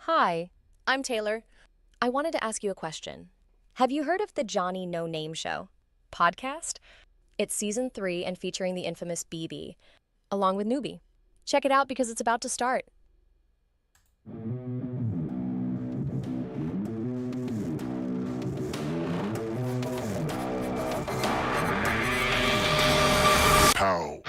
Hi, I'm Taylor. I wanted to ask you a question. Have you heard of the Johnny No Name Show podcast? It's season 3 and featuring the infamous BB, along with Newbie. Check it out because it's about to start. Pow.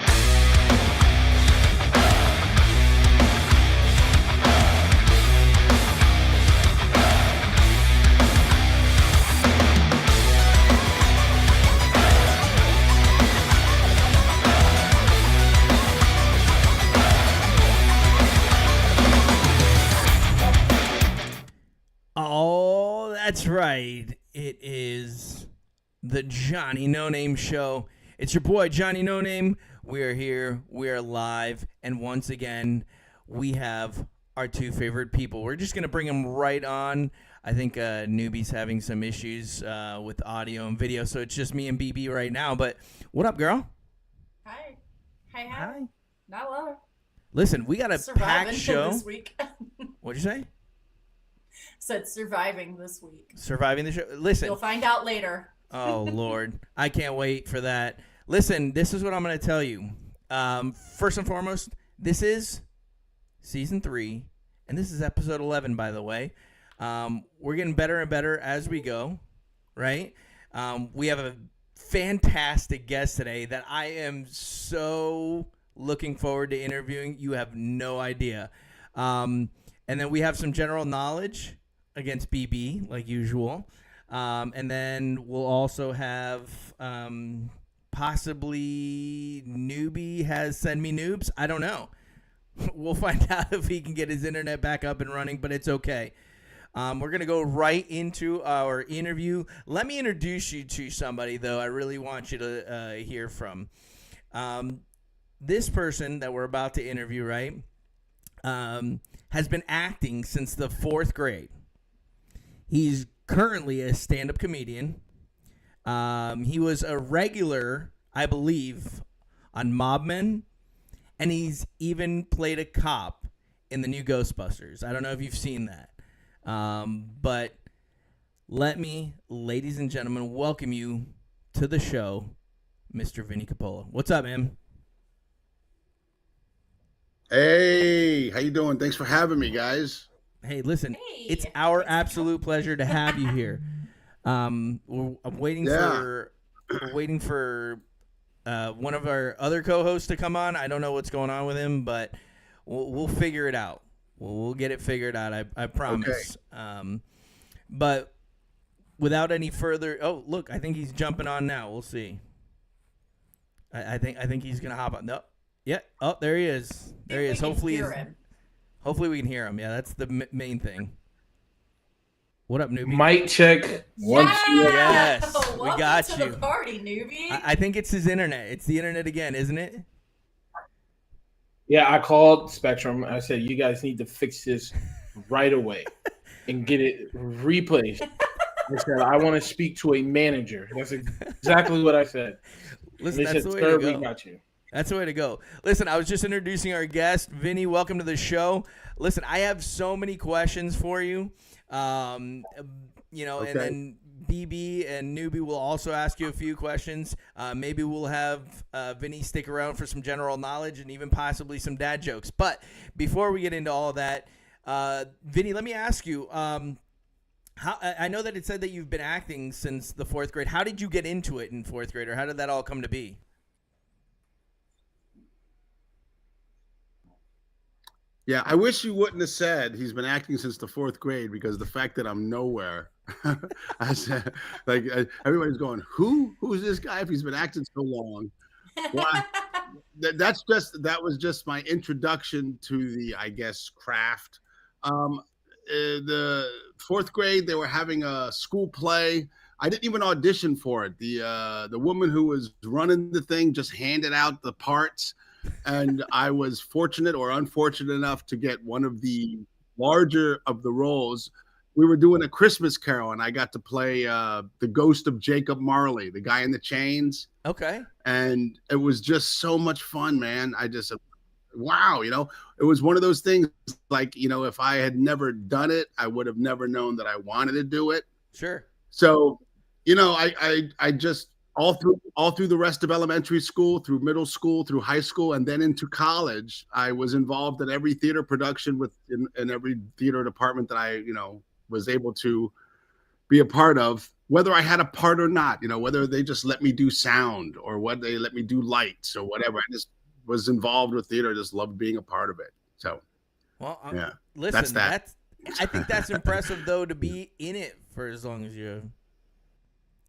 Oh, that's right. It is the Johnny No Name Show. It's your boy, Johnny No Name. We are here. We are live. And once again, we have our two favorite people. We're just going to bring them right on. I think Newbie's having some issues with audio and video, so it's just me and BB right now. But what up, girl? Hi. Hi. Not well. Listen, we got a packed show. This week. What'd you say? Said surviving this week. Surviving the show. Listen. You'll find out later. Oh, Lord. I can't wait for that. Listen, this is what I'm going to tell you. First and foremost, this is season 3, and this is episode 11, by the way. We're getting better and better as we go, right? We have a fantastic guest today that I am so looking forward to interviewing. You have no idea. And then we have some general knowledge against BB, like usual. And then we'll also have possibly Newbie has Send Me Noobs. I don't know. We'll find out if he can get his internet back up and running, but it's okay. We're going to go right into our interview. Let me introduce you to somebody, though, I really want you to hear from. This person that we're about to interview, right, has been acting since the 4th grade. He's currently a stand-up comedian. He was a regular, I believe, on Mob Men, and he's even played a cop in the new Ghostbusters. I don't know if you've seen that. But let me, ladies and gentlemen, welcome you to the show, Mr. Vinnie Coppola. What's up, man? Hey, how you doing? Thanks for having me, guys. Hey, listen, Hey. it's our absolute pleasure to have you here. I'm waiting for one of our other co-hosts to come on. I don't know what's going on with him, but we'll figure it out. We'll get it figured out. I promise. Okay. But without any further, oh look, I think he's jumping on now. We'll see. I think he's gonna hop on. No, yeah. Oh, there he is. There he is. Hopefully we can hear him. Yeah, that's the main thing. What up, Newbie? Mic check. Yes, we Welcome got to you. the party, Newbie. I think it's his internet. It's the internet again, isn't it? Yeah, I called Spectrum. I said, you guys need to fix this right away and get it replaced. I said, I want to speak to a manager. That's exactly what I said. Listen, they that's said, the way sir, to go. we got you. That's the way to go. Listen, I was just introducing our guest, Vinny. Welcome to the show. Listen, I have so many questions for you. Okay. And then BB and Newbie will also ask you a few questions. Maybe we'll have Vinny stick around for some general knowledge and even possibly some dad jokes. But before we get into all that, Vinny, let me ask you, how I know that it said that you've been acting since the 4th grade. How did you get into it in 4th grade, or how did that all come to be? Yeah, I wish you wouldn't have said he's been acting since the 4th grade, because the fact that I'm nowhere, I said, like, everybody's going, who is this guy if he's been acting so long? Why? That was just my introduction to the, I guess, craft. The 4th grade, they were having a school play. I didn't even audition for it. The woman who was running the thing just handed out the parts. And I was fortunate or unfortunate enough to get one of the larger of the roles. We were doing a Christmas Carol, and I got to play the ghost of Jacob Marley, the guy in the chains. Okay. And it was just so much fun, man. wow, it was one of those things like, if I had never done it, I would have never known that I wanted to do it. Sure. So, I just all through the rest of elementary school, through middle school, through high school, and then into college, I was involved in every theater production in every theater department that I, was able to be a part of, whether I had a part or not, whether they just let me do sound or whether they let me do lights or whatever. I just was involved with theater. I just loved being a part of it. So, well, yeah, listen, that's I think that's impressive though, to be in it for as long as you have.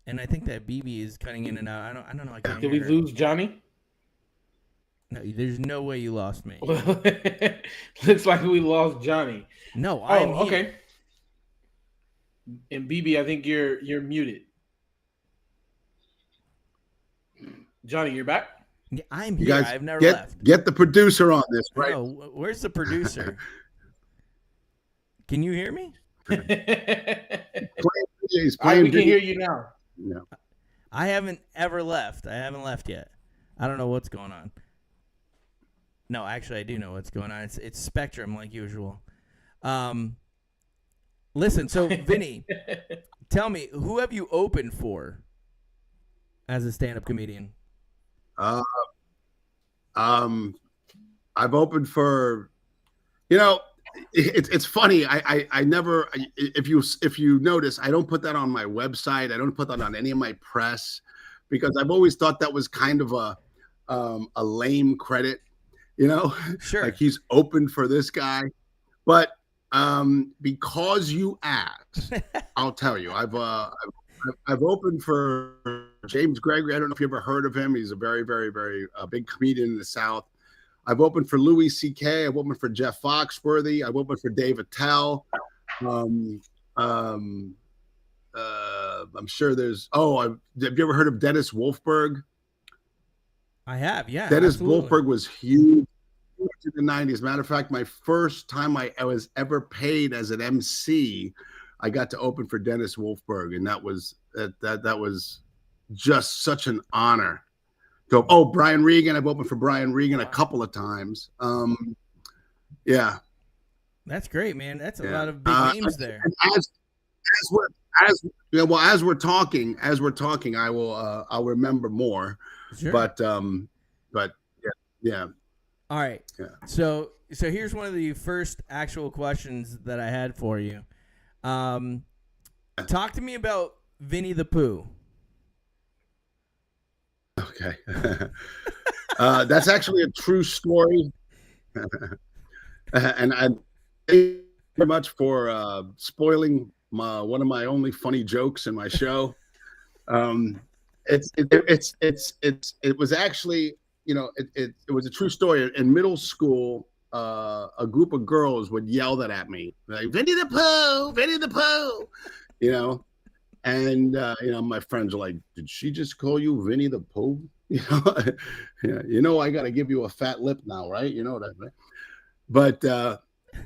And I think that BB is cutting in and out. I don't know. I can't Did hear we her. lose Johnny? No, there's no way you lost me. Looks like we lost Johnny. No, I'm here. Okay. And BB, I think you're muted. Johnny, you're back? Yeah, I'm you here. guys I've never left. get the producer on this, right? No, where's the producer? Can you hear me? He's All right, playing we can hear you now. No. I haven't ever left. I haven't left yet. I don't know what's going on. No, actually, I do know what's going on. It's Spectrum, like usual. Listen, so Vinny, tell me, who have you opened for as a stand-up comedian? I've opened for, it's funny. I never, if you notice, I don't put that on my website. I don't put that on any of my press, because I've always thought that was kind of a lame credit, Sure. like he's open for this guy. But because you asked, I'll tell you, I've opened for James Gregory. I don't know if you ever heard of him. He's a very, very, very big comedian in the South. I've opened for Louis C.K. I've opened for Jeff Foxworthy. I've opened for Dave Attell. I'm sure there's. Have you ever heard of Dennis Wolfberg? I have, yeah. Dennis absolutely. Wolfberg was huge in the 90s. Matter of fact, my first time I was ever paid as an MC, I got to open for Dennis Wolfberg, and that was just such an honor. So, Brian Regan, I've opened for Brian Regan a couple of times. Yeah, that's great, man. That's a lot of big names there. As we're talking, I'll remember more. Sure. But yeah. All right. Yeah. So here's one of the first actual questions that I had for you. Talk to me about Vinnie the Pooh. Okay. That's actually a true story. And I thank you very much for spoiling one of my only funny jokes in my show. It was actually, it was a true story. In middle school, a group of girls would yell that at me, like, Vinnie the Pooh, Vinnie the Pooh, and my friends are like, did she just call you Vinnie the Pooh? I got to give you a fat lip now, right? You know what I mean? But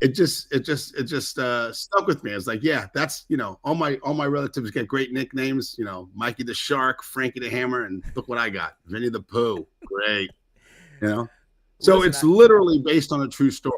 it just stuck with me. It's like, yeah, that's, all my relatives get great nicknames, Mikey the Shark, Frankie the Hammer, and look what I got, Vinnie the Pooh. Great. So Listen, it's literally based on a true story.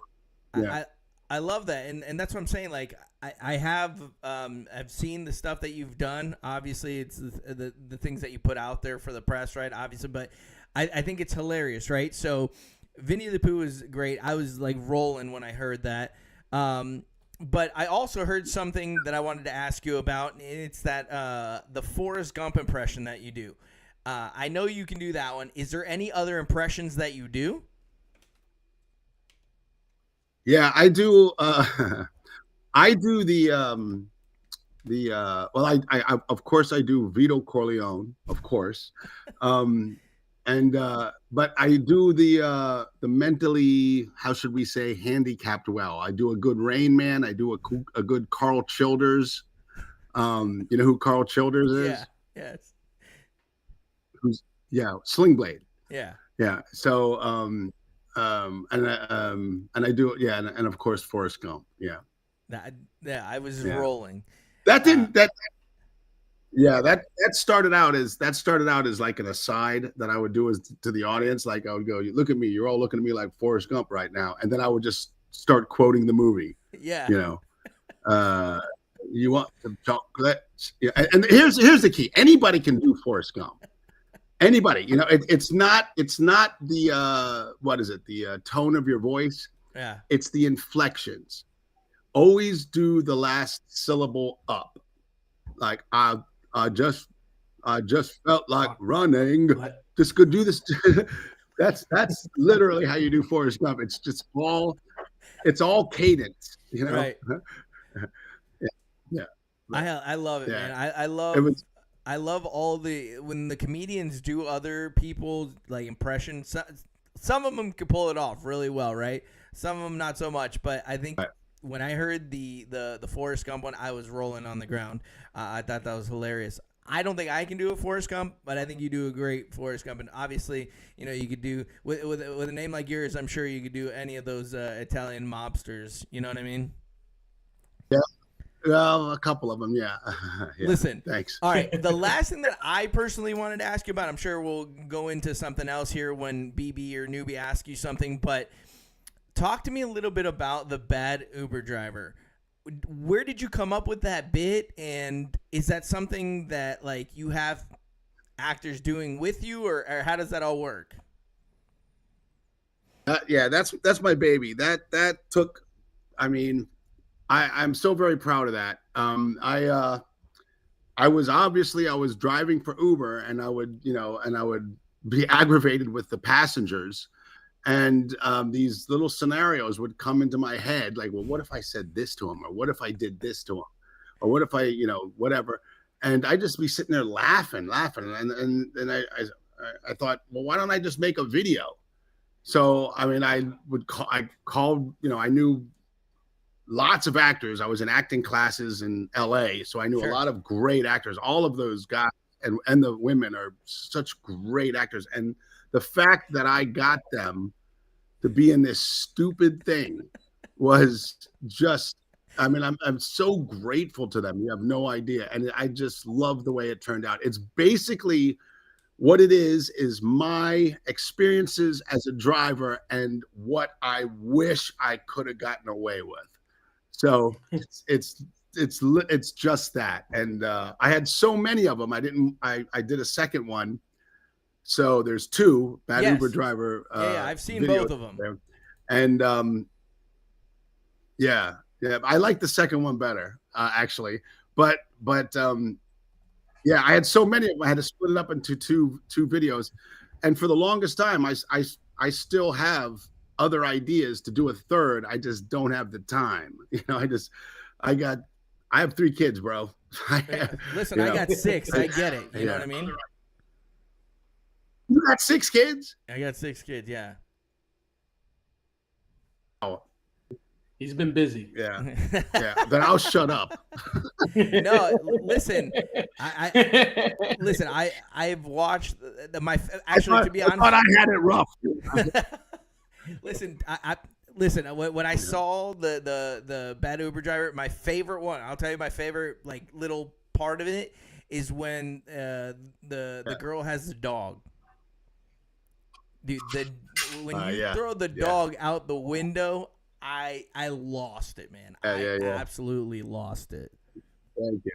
Yeah. I love that, and that's what I'm saying. Like I have I've seen the stuff that you've done. Obviously, it's the things that you put out there for the press, right? Obviously, but I think it's hilarious, right? So Vinnie the Pooh is great. I was like rolling when I heard that. But I also heard something that I wanted to ask you about, and it's that the Forrest Gump impression that you do. I know you can do that one. Is there any other impressions that you do? Yeah, I do. I do I of course I do Vito Corleone, of course, but I do the mentally, how should we say, handicapped well. I do a good Rain Man. I do a good Carl Childers. You know who Carl Childers is? Yeah. Yes. Sling Blade. Yeah. Yeah. So and I do, yeah, and of course Forrest Gump. Yeah. I was rolling. That didn't Yeah, that started out as like an aside that I would do as to the audience. Like I would go, "Look at me, you're all looking at me like Forrest Gump right now," and then I would just start quoting the movie. Yeah. You know, uh, you want some chocolate? Yeah, and here's the key: anybody can do Forrest Gump. Anybody, it's not the what is it? The tone of your voice. Yeah. It's the inflections. Always do the last syllable up. Like I just felt like running. Just go do this. That's literally how you do Forrest Gump. It's all cadence, Right. Yeah. I love it, Yeah. man. I love I love all when the comedians do other people's like impressions. Some of them can pull it off really well, right? Some of them not so much. But I think when I heard the Forrest Gump one, I was rolling on the ground. I thought that was hilarious. I don't think I can do a Forrest Gump, but I think you do a great Forrest Gump. And obviously, you could do with a name like yours. I'm sure you could do any of those Italian mobsters. You know what I mean? Yeah. Well, a couple of them, yeah. Yeah. Listen, Thanks. All right, the last thing that I personally wanted to ask you about, I'm sure we'll go into something else here when BB or Newbie asks you something, but talk to me a little bit about the bad Uber driver. Where did you come up with that bit, and is that something that like you have actors doing with you, or how does that all work? Yeah, that's my baby. That took, I mean, I'm so very proud of that. I was driving for Uber, and I would be aggravated with the passengers, and these little scenarios would come into my head, like, well, what if I said this to him, or what if I did this to him, or what if I, whatever, and I just be sitting there laughing, and I thought, well, why don't I just make a video? So I mean, I called, I knew lots of actors. I was in acting classes in LA, so I knew a lot of great actors. All of those guys and the women are such great actors. And the fact that I got them to be in this stupid thing was just, I mean, I'm so grateful to them. You have no idea. And I just love the way it turned out. It's basically what it is my experiences as a driver and what I wish I could have gotten away with. So it's just that, and I had so many of them. I did a second one, so there's two bad Uber driver. Yeah, I've seen both of them, there. And yeah, I like the second one better actually, but yeah, I had so many of them. I had to split it up into two videos, and for the longest time, I still have other ideas to do a third. I just don't have the time. I have 3 kids, bro. Listen, I got 6. I get it. You know what I mean? You got 6 kids? I got 6 kids. Yeah. Oh, he's been busy. Yeah. Then I'll shut up. No, listen. I've watched to be honest. I thought I had it rough. Listen, listen. When I saw the bad Uber driver, my favorite one. I'll tell you, my favorite like little part of it is when the girl has the dog. Dude, when you throw the dog out the window, I lost it, man. I absolutely lost it. Thank you.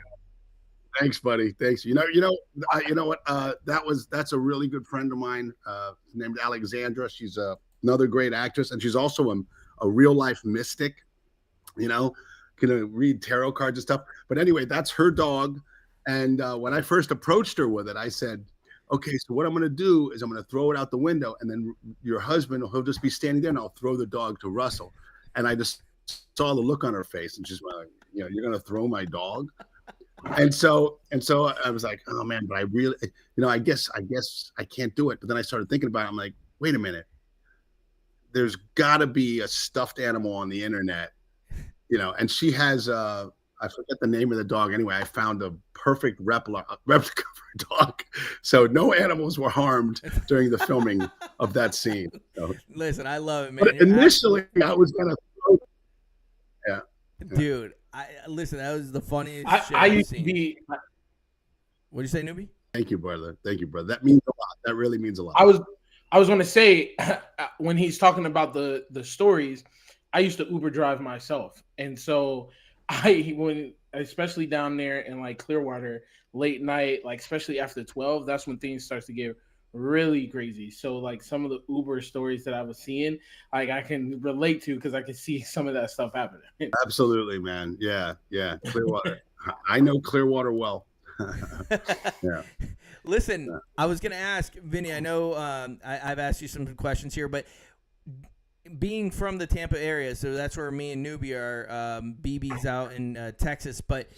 Thanks, buddy. Thanks. You know what? That's a really good friend of mine named Alexandra. She's another great actress, and she's also a real life mystic. Can read tarot cards and stuff. But anyway, that's her dog. And when I first approached her with it, I said, "Okay, so what I'm going to do is I'm going to throw it out the window, and then your husband, he'll just be standing there, and I'll throw the dog to Russell." And I just saw the look on her face, and she's like, "You're going to throw my dog?" And so I was like, "Oh man, but I really, I guess I can't do it." But then I started thinking about it. I'm like, "Wait a minute. There's got to be a stuffed animal on the internet, And she has I forget the name of the dog. Anyway, I found a perfect replica of her dog, so no animals were harmed during the filming of that scene. So. Listen, I love it, man. But initially, I was gonna. Dude, listen. That was the funniest. I used to be. What do you say, newbie? Thank you, brother. Thank you, brother. That means a lot. That really means a lot. I was going to say when he's talking about the stories, I used to Uber drive myself, and so when especially down there in like Clearwater, late night, like especially after 12, that's when things starts to get really crazy. So like some of the Uber stories that I was seeing, like I can relate to because I can see some of that stuff happening. Absolutely, man. Yeah. Clearwater. I know Clearwater well. Yeah. Listen, I was going to ask, Vinny, I know I've asked you some questions here, but being from the Tampa area, so that's where me and Newbie are, BB's out in Texas, but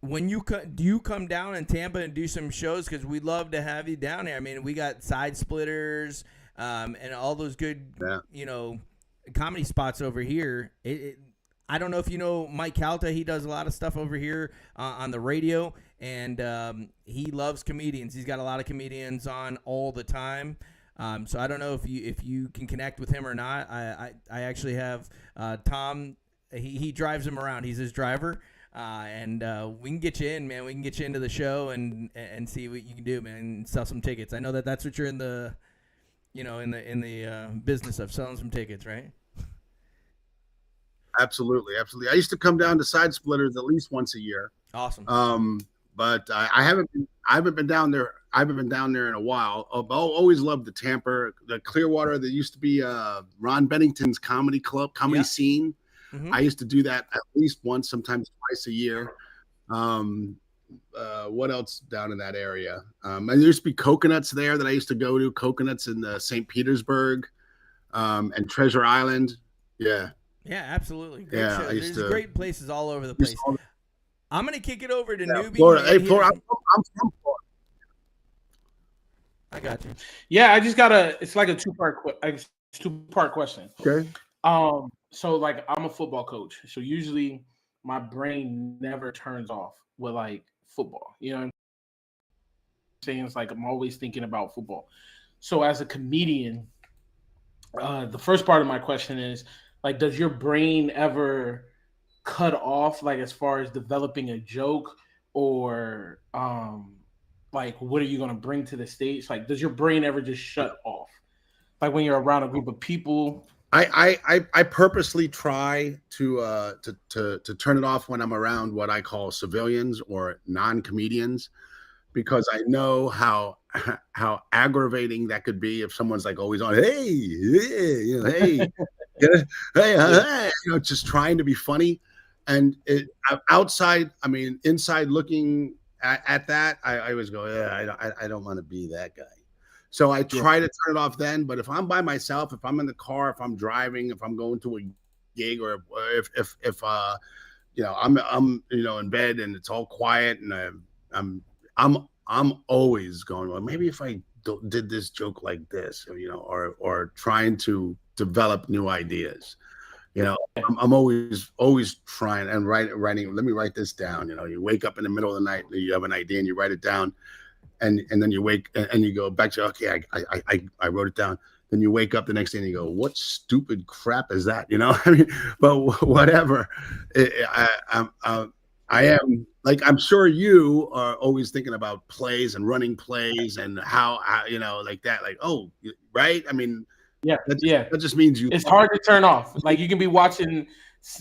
when do you come down in Tampa and do some shows? Because we'd love to have you down there. I mean, we got Side Splitters and all those good, comedy spots over here. I don't know if you know Mike Calta. He does a lot of stuff over here on the radio, and he loves comedians. He's got a lot of comedians on all the time. So I don't know if you can connect with him or not. I actually have Tom. He drives him around. He's his driver. And we can get you in, man. We can get you into the show and see what you can do, man, and sell some tickets. I know that's what you're in the, in the business of, selling some tickets, right? Absolutely. I used to come down to Side Splitters at least once a year. Awesome. But I haven't been down there. I haven't been down there in a while. I've always loved the Tampa, the Clearwater. There used to be Ron Bennington's comedy scene. Mm-hmm. I used to do that at least once, sometimes twice a year. What else down in that area? And there used to be Coconuts there that I used to go to. Coconuts in St. Petersburg and Treasure Island. Yeah. Yeah, absolutely. Great Yeah, show. There's great places all over the place. I'm gonna kick it over to Newbie. Florida. Hey, Florida. I'm from Florida. I got you. Yeah, I just got it's like a two-part question. Okay. So like I'm a football coach, so usually my brain never turns off with like football. You know what I'm saying? It's like I'm always thinking about football. So as a comedian, the first part of my question is like, does your brain ever cut off, like as far as developing a joke, or like what are you gonna bring to the stage? Like, does your brain ever just shut off? Like when you're around a group of people. I purposely try to turn it off when I'm around what I call civilians or non-comedians, because I know how aggravating that could be if someone's like always on, hey, just trying to be funny. And inside looking at that, I always go, I don't want to be that guy. So I try to turn it off then. But if I'm by myself, if I'm in the car, if I'm driving, if I'm going to a gig, or if I'm in bed and it's all quiet and I'm always going, well, maybe if I did this joke like this, or trying to develop new ideas. I'm always trying and writing. Let me write this down. You wake up in the middle of the night, you have an idea and you write it down. And then you wake and you go back to, okay, I wrote it down. Then you wake up the next day and you go, what stupid crap is that? But whatever. I am, like, I'm sure you are always thinking about plays and running plays and how like that, like, oh, right. I mean, that just means it's hard to turn off. Like you can be watching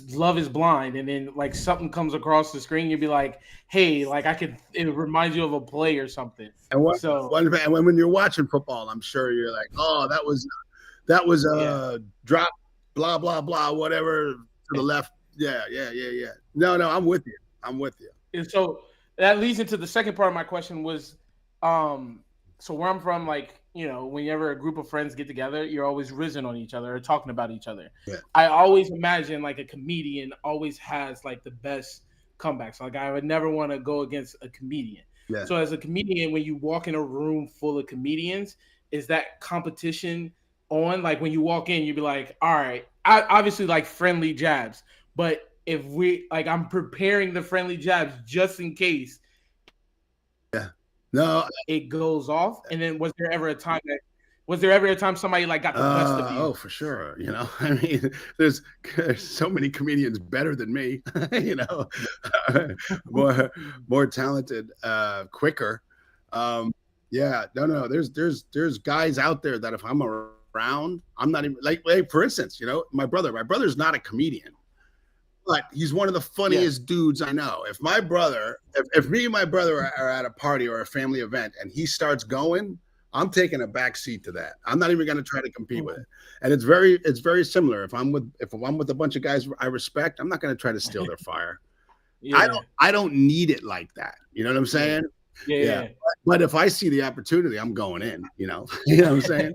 Love is Blind, and then like something comes across the screen, you'd be like, hey, like it reminds you of a play or something. And when you're watching football, I'm sure you're like, oh, that was drop, blah blah blah, whatever to the left. Yeah. No, I'm with you. And so that leads into the second part of my question was, so where I'm from, like, whenever a group of friends get together, you're always rizzing on each other or talking about each other. Yeah. I always imagine like a comedian always has like the best comebacks. Like I would never want to go against a comedian. Yeah. So as a comedian, when you walk in a room full of comedians, is that competition on? Like when you walk in, you'd be like, all right, obviously like friendly jabs, but if I'm preparing the friendly jabs just in case. Yeah. No, it goes off. And then was there ever a time somebody like got the best of you? Oh, for sure. I mean, there's so many comedians better than me, more talented, quicker. Um, yeah, no. There's guys out there that if I'm around, I'm not even like for instance, my brother. My brother's not a comedian, but he's one of the Yeah. funniest dudes I know. If me and my brother are at a party or a family event and he starts going, I'm taking a back seat to that. I'm not even going to try to compete with it. And it's very similar. If I'm with a bunch of guys I respect, I'm not going to try to steal their fire. Yeah. I don't need it like that. You know what I'm saying? Yeah. Yeah. But if I see the opportunity, I'm going in, You know what I'm saying?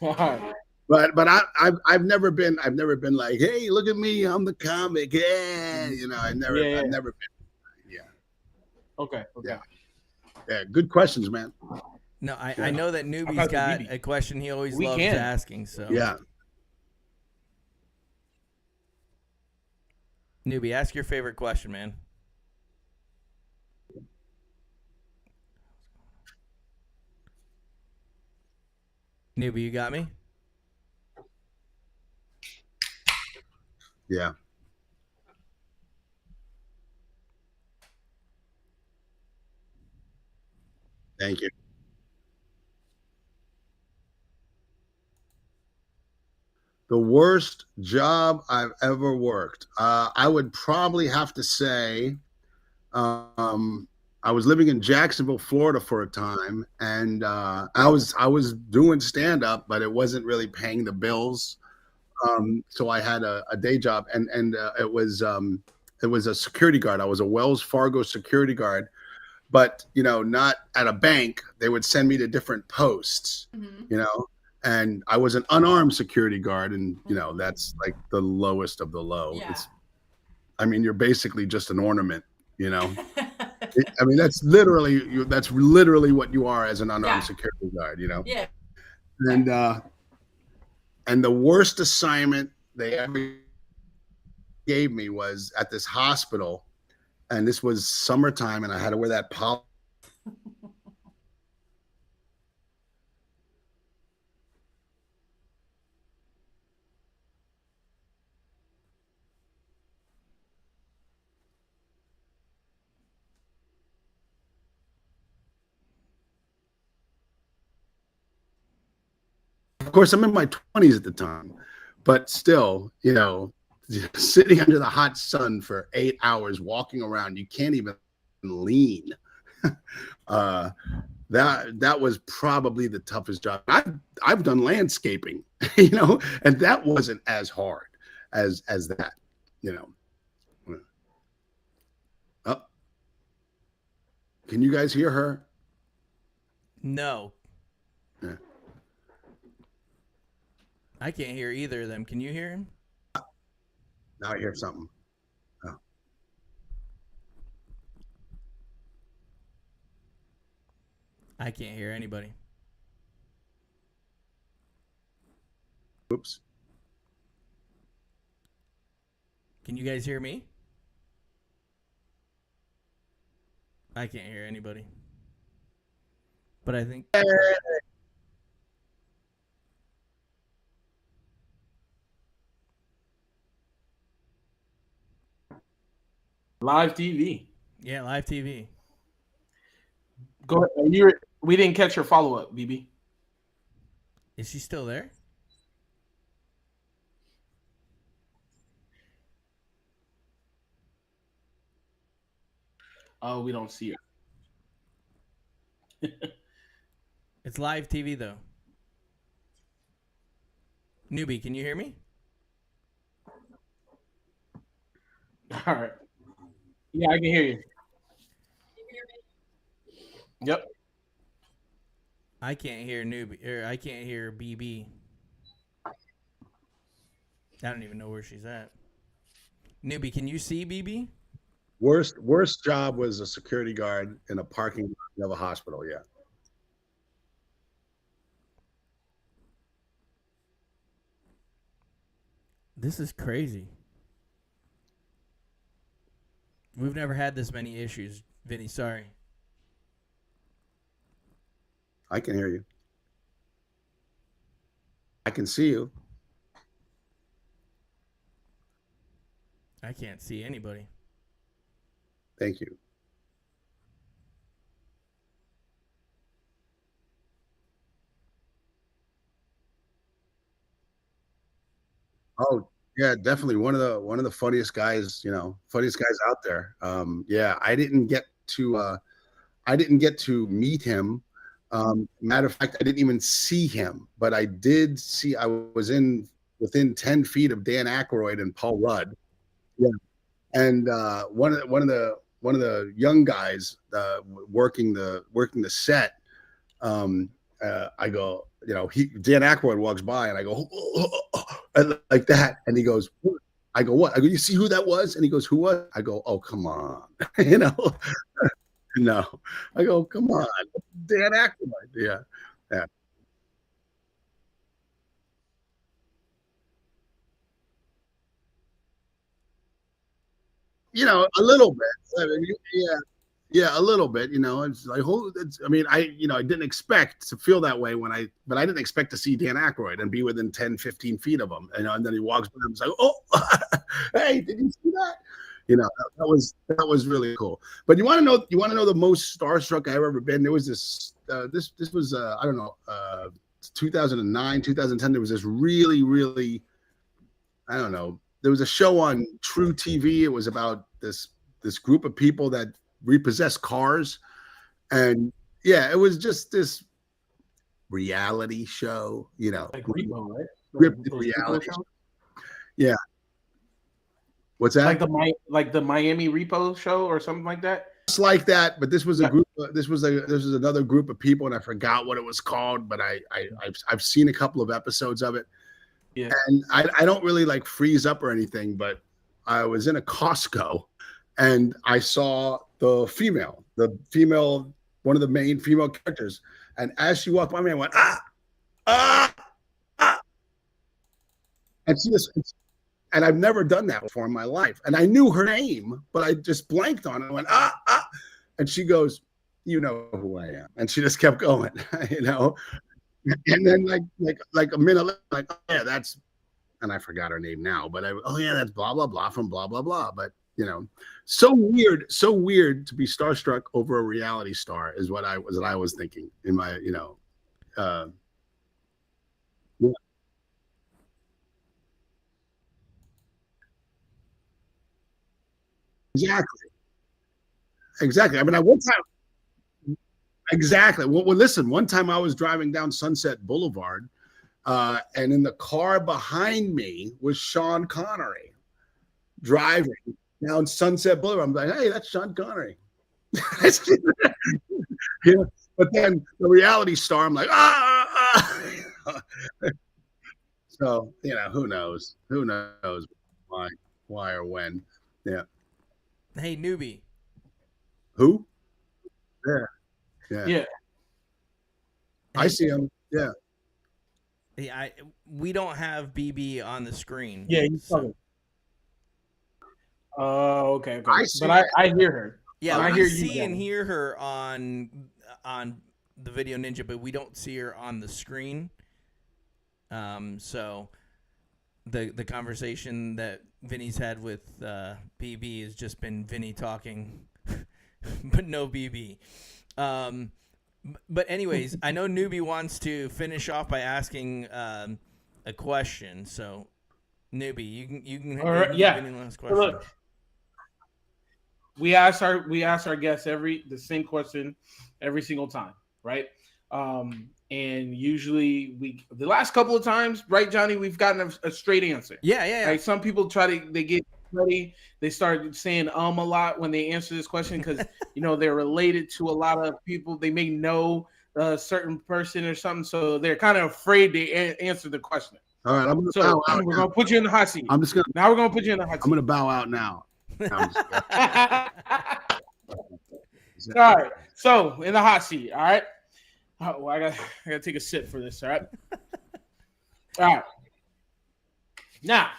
All right. But I've never been like, hey, look at me, I'm the comic. Yeah. Yeah. I've never been. Yeah. Okay. Yeah. Yeah. Good questions, man. No, I know that Newbie's about the got BB? a question he always We loves can. asking. So Yeah. Newbie, ask your favorite question, man. Newbie, you got me? Yeah. Thank you. The worst job I've ever worked. I would probably have to say, um, I was living in Jacksonville, Florida for a time, and I was doing stand up, but it wasn't really paying the bills. So I had a day job, and it was a security guard. I was a Wells Fargo security guard, but not at a bank. They would send me to different posts, Mhm. you know, and I was an unarmed security guard, and that's like the lowest of the low. Yeah. I mean, you're basically just an ornament, you know. I mean, that's literally what you are as an unarmed Yeah. security guard. Yeah. And the worst assignment they ever gave me was at this hospital, and this was summertime, and I had to wear that pop. Of course, I'm in my 20s at the time, but still, sitting under the hot sun for 8 hours, walking around, you can't even lean. uh, that was probably the toughest job. I've done landscaping, and that wasn't as hard as that, you know. Oh, can you guys hear her? No, Yeah. I can't hear either of them. Can you hear him? Now I hear something. Oh, I can't hear anybody. oops. Can you guys hear me? I can't hear anybody. But I think Live TV. yeah, live TV. Go ahead. We didn't catch your follow up, BB. Is she still there? Oh, we don't see her. It's live TV though. Newbie, can you hear me? All right. Yeah, I can hear you. Yep. I can't hear Newbie, or I can't hear BB. I don't even know where she's at. Newbie, can you see BB? Worst job was a security guard in a parking lot of a hospital. Yeah. This is crazy. We've never had this many issues, Vinny. Sorry. I can hear you. I can see you. I can't see anybody. Thank you. Oh yeah, definitely one of the funniest guys, funniest guys out there. Yeah, I didn't get to meet him. Matter of fact, I didn't even see him, but I did see. I was in within 10 feet of Dan Aykroyd and Paul Rudd. Yeah, and one of the young guys working the set. I go, Dan Aykroyd walks by, and I go and like that, and he goes. I go, what? I go, you see who that was? And he goes, who was? I go, oh, come on. you know, no. I go, come on. Dan Aykroyd. Yeah. Yeah. A little bit. I mean, yeah. Yeah, a little bit, it's like, I mean, I didn't expect to feel that way but I didn't expect to see Dan Aykroyd and be within 10, 15 feet of him. And then he walks by and it's like, oh, hey, did you see that? That was really cool. But you want to know the most starstruck I've ever been? There was this was, I don't know, 2009, 2010. There was this really, really, I don't know. There was a show on True TV. It was about this group of people that repossess cars, and yeah, it was just this reality show. Like Repo, right? Scripted Those Repo reality. shows? Yeah, what's that? Like the Miami Repo show or something like that. Just like that, but this was a Yeah. group. This was another group of people, and I forgot what it was called. But I've seen a couple of episodes of it, Yeah. and I don't really like freeze up or anything, but I was in a Costco and I saw one of the main female characters. And as she walked by me, I went, ah, ah. And and I've never done that before in my life. And I knew her name, but I just blanked on it. I went, ah. And she goes, you know who I am. And she just kept going, And then like a minute later, like, oh, yeah, and I forgot her name now, but oh yeah, that's blah blah blah from blah blah blah. But so weird to be starstruck over a reality star is what I was thinking in my uh, yeah, exactly, exactly. I mean, I one time exactly. Well, listen, one time I was driving down Sunset Boulevard, and in the car behind me was Sean Connery driving down Sunset Boulevard. I'm like, hey, that's Sean Connery. Yeah. But then the reality star, I'm like, So, who knows? Who knows why or when? Yeah. Hey, newbie. Who? Yeah. Yeah. Yeah. I see him. Yeah. We don't have BB on the screen. Yeah, he's so, coming. Oh, okay. I see. But I hear her. yeah, I we hear you, see and Danny. hear her on the Video Ninja, but we don't see her on the screen. So the conversation that Vinny's had with BB has just been Vinny talking, but no BB. But anyways, I know newbie wants to finish off by asking a question. So newbie, you can All right, give yeah. Vinny last question. Look, we ask our guests the same question every single time, right? And usually the last couple of times, right, Johnny, we've gotten a straight answer. Yeah. Right? Some people they get ready, they start saying a lot when they answer this question because they're related to a lot of people. They may know a certain person or something, so they're kind of afraid to answer the question. All right. So we're gonna put you in the hot seat. Now we're gonna put you in the hot seat. I'm gonna bow out now. All right. So in the hot seat. All right. Oh, well, I gotta take a sip for this. All right. All right. Now,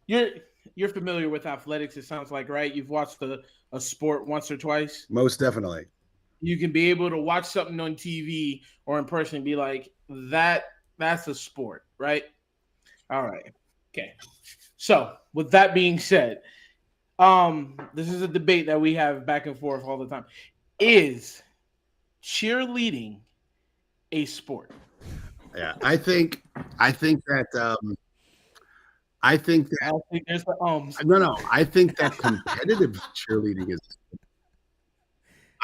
you're familiar with athletics. It sounds like, right? You've watched a sport once or twice. Most definitely. You can be able to watch something on TV or in person and be like, that's a sport, right? All right. Okay. So with that being said, this is a debate that we have back and forth all the time. Is cheerleading a sport? Yeah, I think that I think that I think there's the no. I think that competitive cheerleading is.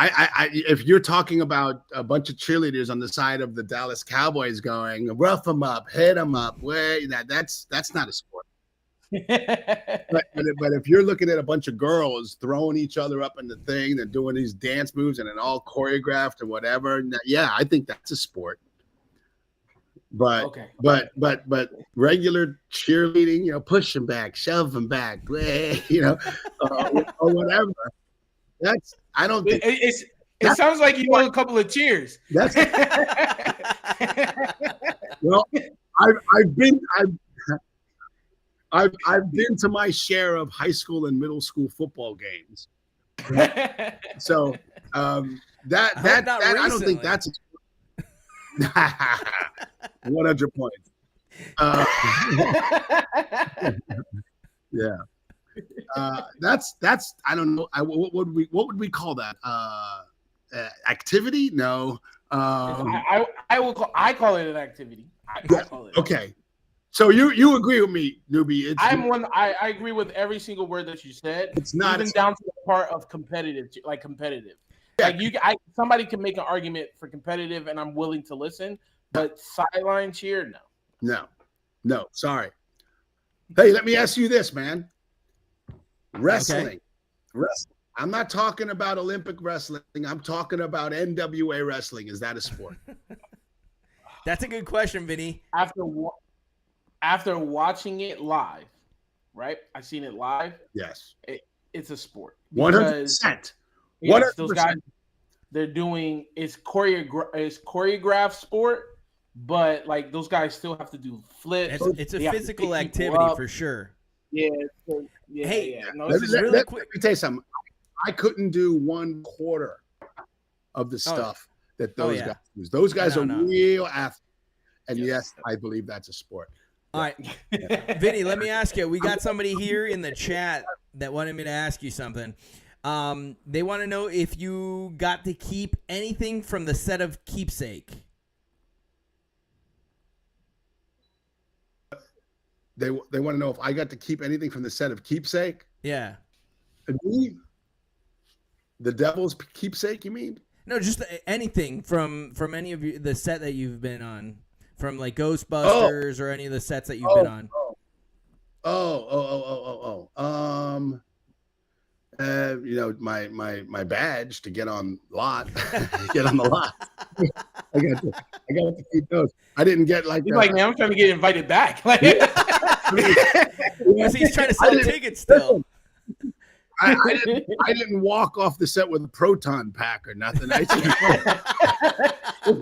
If you're talking about a bunch of cheerleaders on the side of the Dallas Cowboys going rough them up, hit them up, that's not a sport. But if you're looking at a bunch of girls throwing each other up in the thing, they're doing these dance moves and it all choreographed and whatever, yeah, I think that's a sport. But okay. but regular cheerleading, push them back, shove them back, or whatever. I don't think it sounds like you know a couple of cheers. That's well, I've been to my share of high school and middle school football games. So I don't think that's 100 points. Yeah. That's I don't know. What would we call that? Activity? No. I call it an activity. I call it. Okay. So you agree with me, newbie? I agree with every single word that you said. It's not even down to the part of competitive. Yeah. Like somebody can make an argument for competitive, and I'm willing to listen. But sideline cheer, no. Sorry. Hey, let me ask you this, man. Wrestling. Okay. I'm not talking about Olympic wrestling. I'm talking about NWA wrestling. Is that a sport? That's a good question, Vinny. After watching it live, right? I've seen it live. Yes. It's a sport. 100%. Yes, those guys, they're doing it's choreographed sport, but like those guys still have to do flips. It's a physical activity for sure. Yeah. Hey, No, let me tell you something. I couldn't do 1/4 of the stuff that those guys do. Those guys are real athletes. And yes, I believe that's a sport. All right. Vinny, let me ask you. We got somebody here in the chat that wanted me to ask you something. They want to know if you got to keep anything from the set of Keepsake. They want to know if I got to keep anything from the set of Keepsake. Yeah. The Devil's Keepsake, you mean? No, just anything from any of the set that you've been on, from like Ghostbusters or any of the sets that you've been on. My badge to get on lot, get on the lot. I got to keep those. I didn't get like. He's like, man, I'm trying to get invited back. He's trying to sell tickets still. I didn't walk off the set with a proton pack or nothing. It's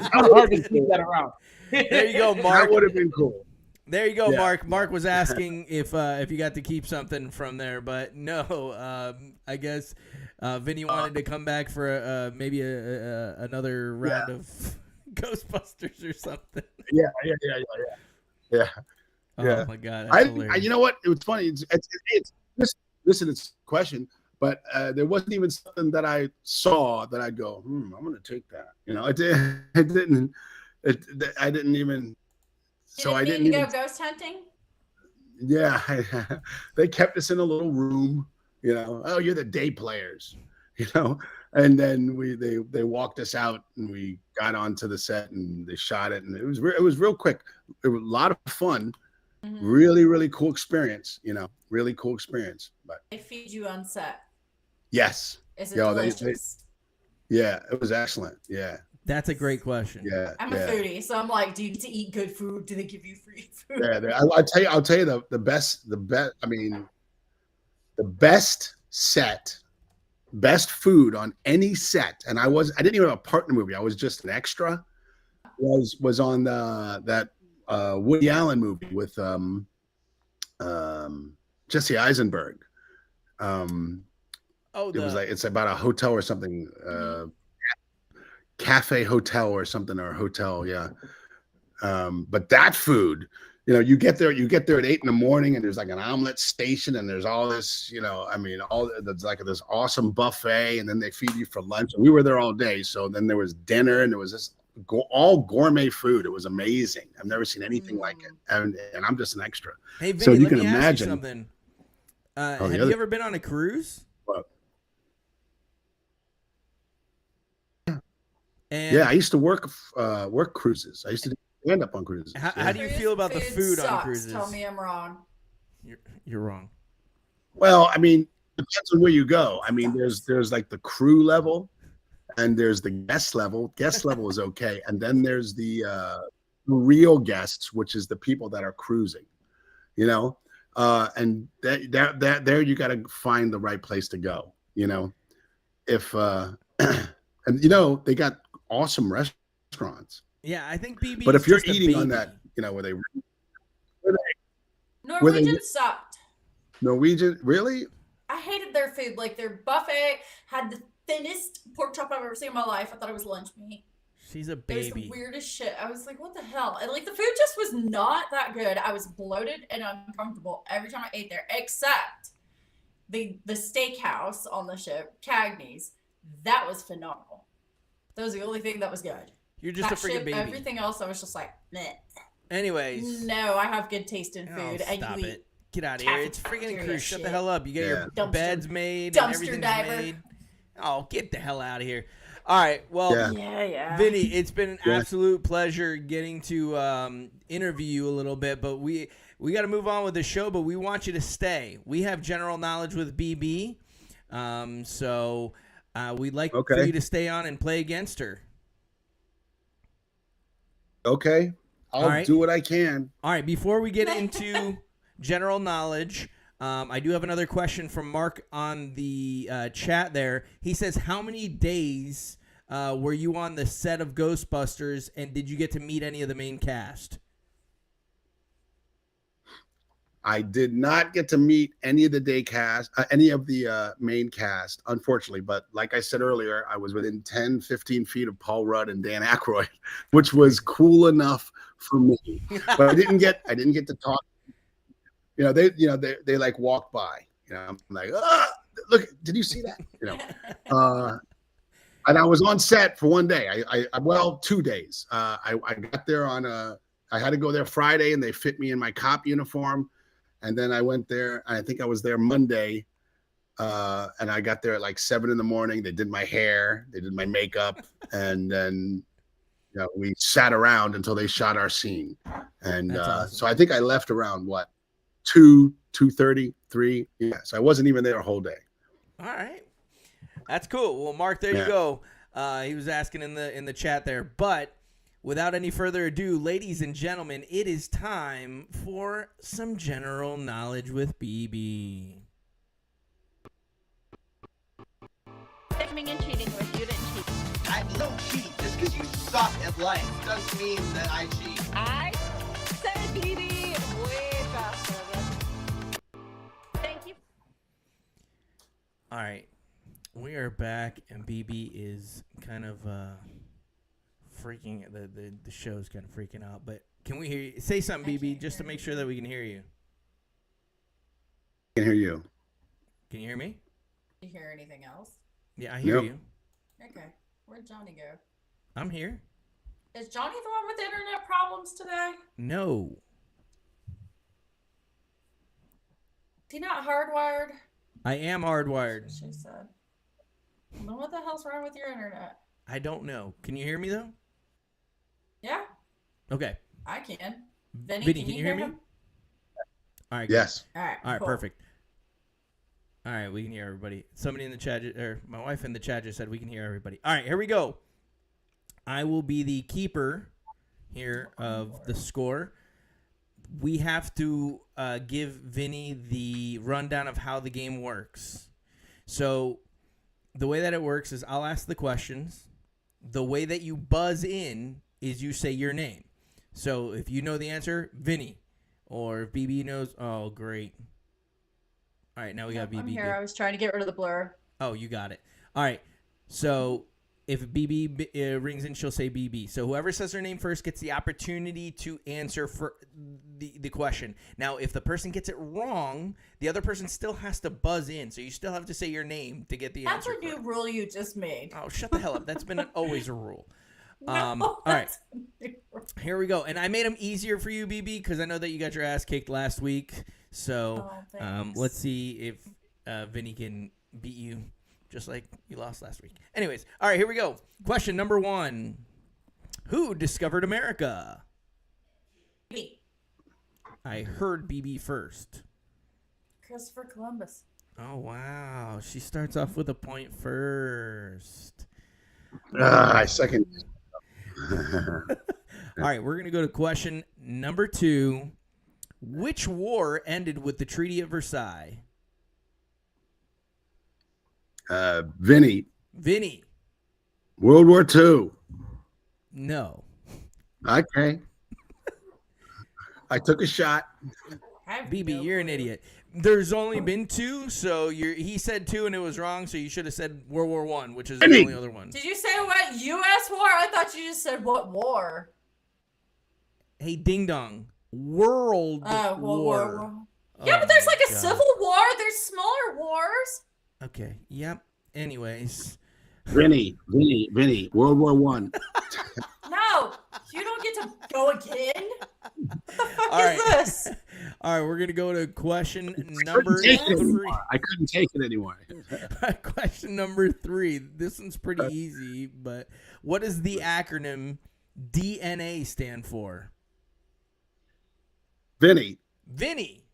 hard to keep that around. There you go, Mark. That would have been cool. There you go, Mark. Mark was asking if you got to keep something from there, but no. I guess Vinny wanted to come back for maybe another round of Ghostbusters or something. Yeah. Oh my God! You know what? It was funny. Listen, it's a question, but there wasn't even something that I saw that I'd go, I'm going to take that. I didn't even. So I didn't go ghost hunting. Yeah, they kept us in a little room. Oh, you're the day players. And then they walked us out and we got onto the set and they shot it and it was real quick. It was a lot of fun. Mm-hmm. Really, really cool experience. Really cool experience. But they feed you on set. Yes. Is it delicious? Yeah, it was excellent. Yeah. That's a great question. Yeah. I'm a foodie, so I'm like, do you get to eat good food? Do they give you free food? Yeah, I'll tell you the best. I mean, the best set, best food on any set, and I didn't even have a part in the movie. I was just an extra. Was on that Woody Allen movie with Jesse Eisenberg. It's about a hotel or something. Cafe hotel or something, or hotel, yeah. But that food, you get there at 8 a.m. and there's like an omelet station and there's all this, there's like this awesome buffet and then they feed you for lunch. And we were there all day. So then there was dinner and there was this all gourmet food. It was amazing. I've never seen anything like it, and I'm just an extra. Hey, Vinny, So you let can me ask you imagine. something. Have the you other- ever been on a cruise? Well, And yeah, I used to work cruises. I used to stand up on cruises. how do you feel about the food on sucks. cruises? Tell me I'm wrong. You're wrong. Well, I mean, depends on where you go. I mean, there's like the crew level, and there's the guest level. Guest level is okay, and then there's the real guests, which is the people that are cruising. You know, and that there you got to find the right place to go. You know, if and you know they got awesome restaurants. Yeah, I think BB. But if you're just a eating on baby. that, you know, where they Norwegian sucked. Norwegian, really? I hated their food. Like their buffet had the thinnest pork chop I've ever seen in my life. I thought it was lunch meat. She's a It was the baby. weirdest shit. I was like, what the hell? And like the food just was not that good. I was bloated and uncomfortable every time I ate there, except the steakhouse on the ship, Cagney's. That was phenomenal. That was the only thing that was good. You're just That a freaking ship, baby. everything else, I was just like, meh. Anyways. No, I have good taste in Oh, food. and stop you it. eat Get out of here. It's freaking cafeteria cruise. Shut the shit. hell up. You got your Dumpster- beds made dumpster and everything's diver. made. Oh, get the hell out of here. All right. Well, Yeah. Yeah. Vinny, it's been an Yeah. absolute pleasure getting to interview you a little bit, but we got to move on with the show, but we want you to stay. We have general knowledge with BB, so we'd like for Okay. you to stay on and play against her. Okay, I'll All right. do what I can. All right, before we get into general knowledge, I do have another question from Mark on the chat there. He says, how many days were you on the set of Ghostbusters, and did you get to meet any of the main cast? I did not get to meet any of the any of the main cast, unfortunately. But like I said earlier, I was within 10, 15 feet of Paul Rudd and Dan Aykroyd, which was cool enough for me. But I didn't get to talk. They like walked by. You know, I'm like, look, did you see that? You know, and I was on set for one day. Well, 2 days. I got there I had to go there Friday, and they fit me in my cop uniform. And then I went there. I think I was there Monday, and I got there at like 7 a.m. They did my hair, they did my makeup, and then we sat around until they shot our scene. And Awesome. so I think I left around 2:30, 3. Yeah, so I wasn't even there a whole day. All right, that's cool. Well, Mark, there you go. He was asking in the chat there, but without any further ado, ladies and gentlemen, it is time for some general knowledge with BB. Coming and cheating with you didn't cheat. I don't cheat. Just because you suck at life doesn't mean that I cheat. I said BB way faster. Thank you. All right, we are back, and BB is kind of freaking. The show's kind of freaking out. But can we hear you? Say something, BB, just to make sure that we can hear you. I can hear you. Can you hear me? Did you hear anything else? Yeah, I hear Yep. you. Okay. Where'd Johnny go? I'm here. Is Johnny the one with internet problems today? No. Is he not hardwired? I am hardwired. She said. Well, then what the hell's wrong with your internet? I don't know. Can you hear me, though? Yeah, Okay. I can. Vinny, Vinny, can you hear me? All right. Yes. All right. All right, cool. perfect. All right, we can hear everybody. Somebody in the chat, or my wife in the chat just said we can hear everybody. All right, here we go. I will be the keeper here of the score. We have to give Vinny the rundown of how the game works. So the way that it works is I'll ask the questions. The way that you buzz in is you say your name. So if you know the answer, Vinny. Or if BB knows, oh, great. All right, now we got BB. I'm here. Good. I was trying to get rid of the blur. Oh, you got it. All right. So if BB rings in, she'll say BB. So whoever says her name first gets the opportunity to answer for the question. Now, if the person gets it wrong, the other person still has to buzz in. So you still have to say your name to get the That's answer. a new rule you just made. Oh, shut the hell up. That's been always a rule. All right. Here we go. And I made them easier for you, BB, because I know that you got your ass kicked last week. So let's see if Vinny can beat you just like you lost last week. Anyways, all right, here we go. Question number 1. Who discovered America? Me. I heard BB first. Christopher Columbus. Oh, wow. She starts off with a point first. I second. All right, we're going to go to question number 2. Which war ended with the Treaty of Versailles? Vinny. Vinny. World War II. No. Okay. I took a shot. BB, you're an idiot. There's only been 2, so he said 2 and it was wrong, so you should have said World War I, which is the only other one. Did you say what U.S. war? I thought you just said what war. Hey, ding dong. World War. Yeah, but there's like a civil war. There's smaller wars. Okay. Yep. Anyways. Vinny. World War One. No, you don't get to go again. What the fuck All is right. this? All right, we're going to go to question number 3. I couldn't take it anymore. Question number 3. This one's pretty easy, but what does the acronym DNA stand for? Vinny. Vinny.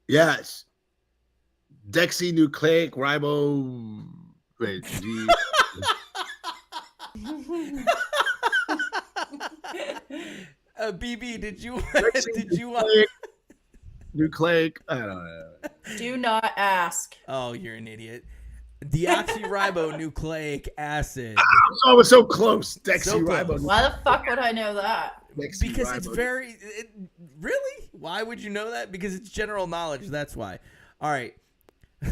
Yes. Deoxynucleic ribo. Wait. BB, did you Nucleic? I don't know. Do not ask. Oh, you're an idiot. Deoxyribonucleic acid. Oh, I was so close. So Deoxyribo. close. Why the fuck would I know that? Because it's very really? Why would you know that? Because it's general knowledge. That's why. All right.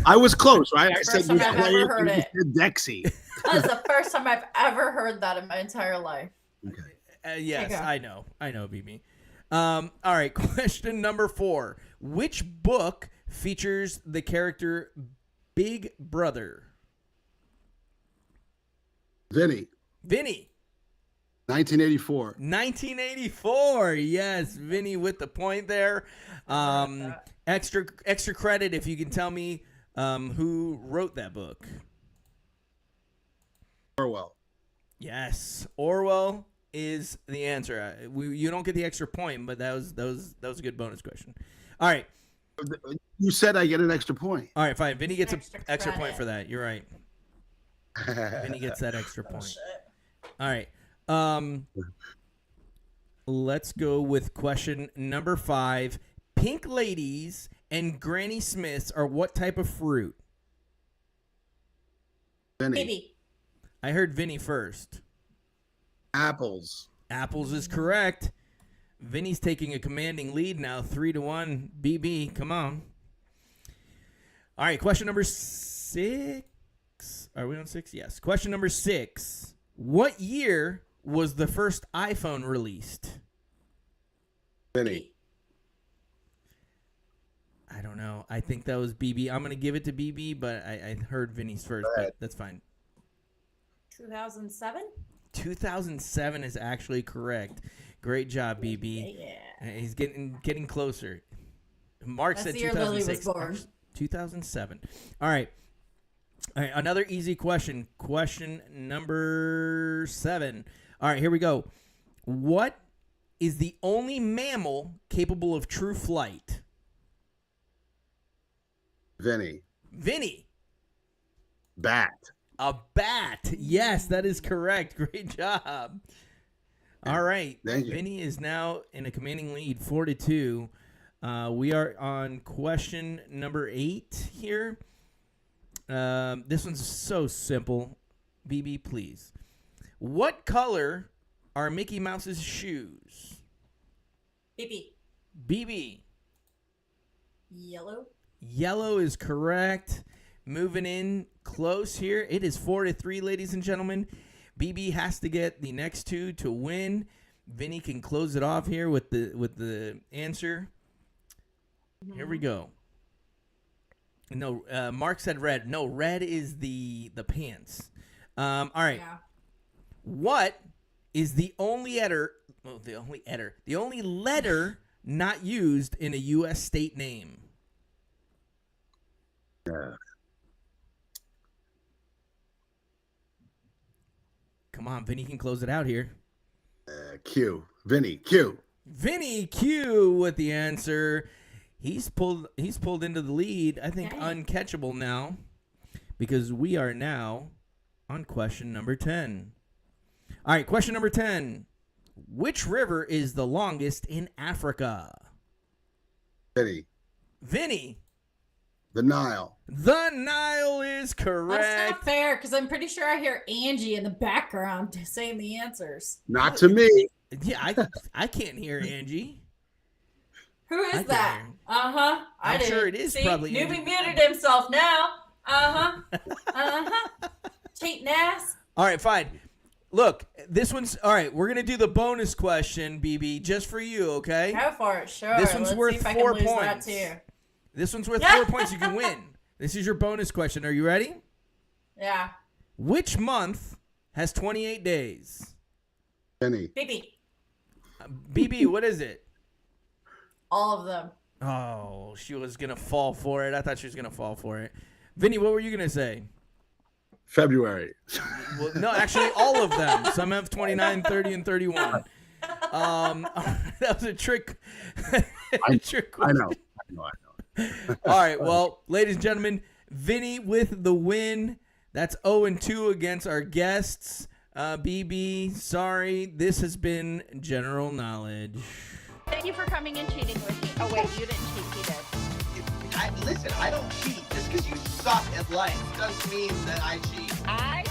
I was close, right? I said First time I've ever nucleic. heard and you it. said Dexy. That's the first time I've ever heard that in my entire life. Okay. Yes, Okay. I know, BB. All right. Question number 4. Which book features the character Big Brother? Vinny. 1984. 1984. Yes, Vinny with the point there. Extra credit if you can tell me who wrote that book. Orwell. Yes, Orwell is the answer. You don't get the extra point, but that was a good bonus question. All right. You said I get an extra point. All right, fine. Vinny gets an Extra extra point credit. for that. You're right. Vinny gets that extra Oh, point. shit. All right. Let's go with question number 5. Pink ladies and Granny Smiths are what type of fruit? Vinny. Baby. I heard Vinny first. Apples. Apples is correct. Vinny's taking a commanding lead now, 3-1. BB, come on. All right, question number 6. Are we on 6? Yes. Question number 6. What year was the first iPhone released? Vinny. I don't know. I think that was BB. I'm going to give it to BB, but I heard Vinny's first, but that's fine. 2007? 2007 is actually correct. Great job, BB. Yeah. He's getting closer. Mark That's said the year Lily was 2006. born. 2007. All right. Another easy question. Question number 7. All right, here we go. What is the only mammal capable of true flight? Vinny. Vinny. Bat. A bat. Yes, that is correct. Great job. All right. Thank you. Vinny is now in a commanding lead, 4-2. We are on question number 8 here. This one's so simple. BB, please. What color are Mickey Mouse's shoes? Baby. BB. Yellow. Yellow is correct. Moving in close here. It is 4-3, ladies and gentlemen. BB has to get the next 2 to win. Vinny can close it off here with the answer. Here we go. No, Mark said red. No, red is the pants. All right. Yeah. What is the only letter not used in a U.S. state name? Come on, Vinny can close it out here. Q. Vinny. Q. Vinny Q with the answer. He's pulled into the lead. I think uncatchable now, because we are now on question number 10. All right, question number 10. Which river is the longest in Africa? Vinny. The Nile. The Nile is correct. That's not fair, because I'm pretty sure I hear Angie in the background saying the answers. Not to me. Yeah, I can't hear Angie. Who is that? Uh-huh. I'm sure it is probably Newbie Angie. muted himself now. Uh-huh. Uh-huh. Cheating ass. All right, fine. Look, this one's all right. We're gonna do the bonus question, BB, just for you, okay? Go for it, sure. This one's Let's worth see if I 4 can lose points. that too. This one's worth 4 points. You can win. This is your bonus question. Are you ready? Yeah. Which month has 28 days? Vinny. BB. BB, what is it? All of them. Oh, she was gonna fall for it. I thought she was gonna fall for it. Vinny, what were you gonna say? February. Well, no, actually, all of them. Some have 29, 30, and 31. That was a trick. I know. All right, well, ladies and gentlemen, Vinny with the win. That's 0-2 against our guests. BB, sorry. This has been General Knowledge. Thank you for coming and cheating with me. Oh, wait, you didn't cheat. He did. Listen, I don't cheat. Just because you suck at life doesn't mean that I cheat. I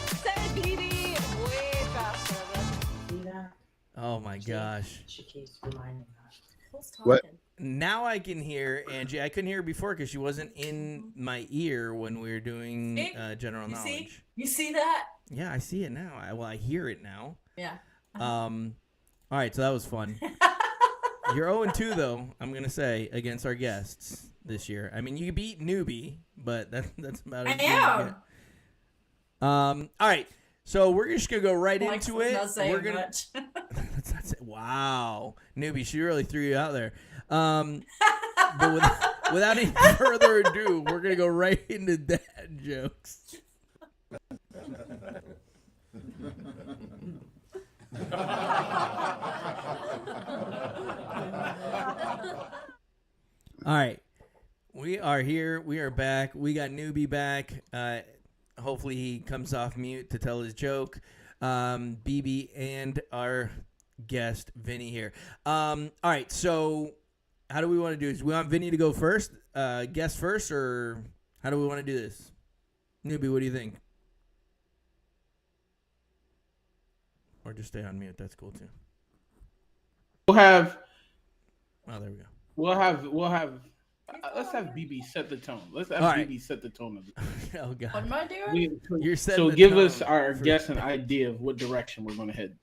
said BB way faster. See that? Oh, my gosh. She keeps reminding us. Who's talking? What? Now I can hear Angie. I couldn't hear her before because she wasn't in my ear when we were doing General Knowledge. You see that? Yeah, I see it now. I hear it now. Yeah. All right, so that was fun. You're 0-2, though, I'm going to say, against our guests this year. I mean, you beat Newbie, but that's about it. I am. All right, so we're just going to go right Alex into is it. not saying We're gonna, much. Let's not say, wow. Newbie, she really threw you out there. But without any further ado, we're going to go right into dad jokes. All right. We are here. We are back. We got Newbie back. Hopefully he comes off mute to tell his joke. BB and our guest, Vinny, here. All right. So how do we want to do this? We want Vinny to go first, guest first, or how do we want to do this? Newbie, what do you think? Or just stay on mute. That's cool, too. We'll have. Oh, there we go. We'll have. Let's have BB set the tone. Let's have BB set the tone of it. Oh God. What am I doing? You're setting So the give tone us our for- guests an idea of what direction we're going to head.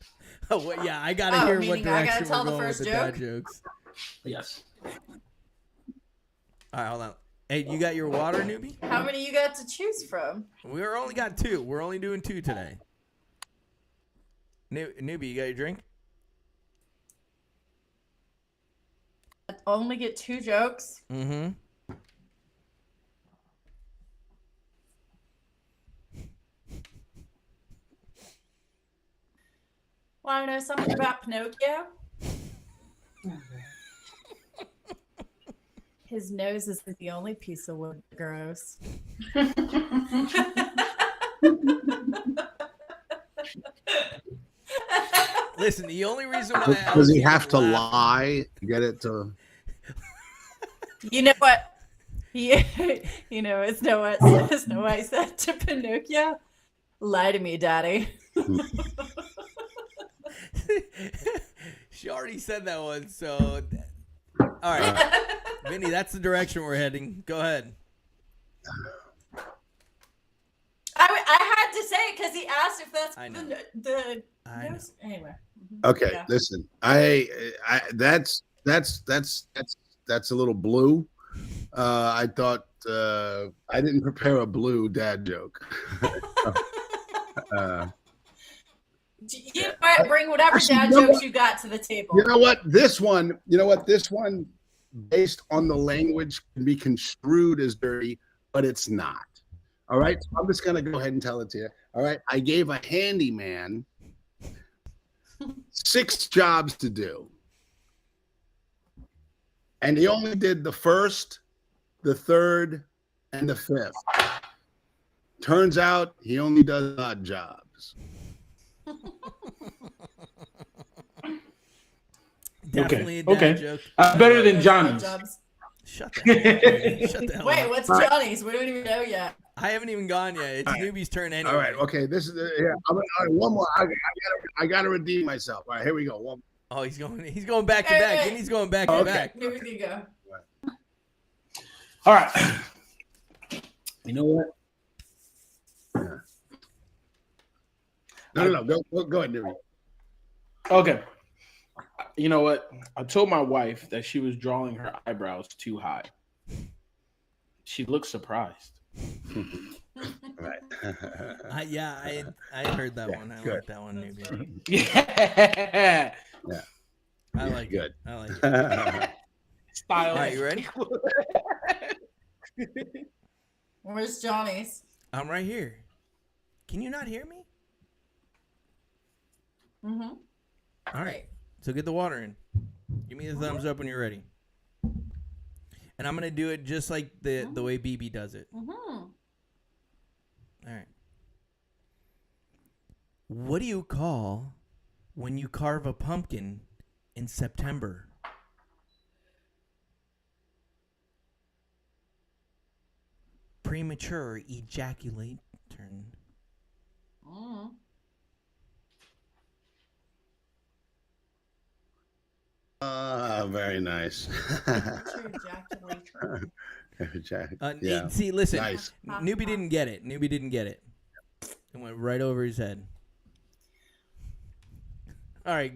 Oh well, yeah, I gotta hear what meaning I gotta direction tell we're the going with first the dad joke? jokes. Yes. All right, hold on. Hey, you got your water, Newbie? How many you got to choose from? We only got 2. We're only doing 2 today. Newbie, you got your drink? I only get 2 jokes. Mm-hmm. Want to know something about Pinocchio? His nose is the only piece of wood that grows. Listen, the only reason why I Does was he even have to laughing- lie to get it to? You know what? Yeah, you know, it's no what I said to Pinocchio. Lie to me, Daddy. She already said that one, so. All right. Vinny, that's the direction we're heading. Go ahead. I had to say it because he asked if that's I know. the I know. nose. Anyway. Okay, Yeah. listen. I that's a little blue. I thought I didn't prepare a blue dad joke. You know what? Bring whatever Actually, dad you know jokes what? you got to the table. You know what? This one, based on the language, can be construed as dirty, but it's not. All right. So I'm just gonna go ahead and tell it to you. All right. I gave a handyman 6 jobs to do. And he only did the first, the third, and the 5th. Turns out he only does odd jobs. Definitely Okay. a dad joke. Better than Johnny's. Jobs. Shut the hell up. Baby. Shut the hell Wait, up. what's Johnny's? We don't even know yet. I haven't even gone yet. It's newbie's turn anyway. All right. Okay. This is all right, one more. I gotta redeem myself. All right. Here we go. One. Oh, he's going back to back. Hey. And he's going back to back. Here we go. All right. You know what? No. Go ahead, Newbie. Okay. You know what? I told my wife that she was drawing her eyebrows too high. She looked surprised. Right. I heard that one. I good. like that one, newbie. Yeah. Yeah. I like Good. it. I like it. Style. All right, you ready? Where's Johnny's? I'm right here. Can you not hear me? Mm-hmm. All right. So get the water in. Give me the thumbs up when you're ready. And I'm going to do it just like the way BB does it. Mm-hmm. All right. What do you call when you carve a pumpkin in September? Premature ejaculation. Mm. Very nice. Yeah. See, listen. Nice. Newbie didn't get it. It went right over his head. All right.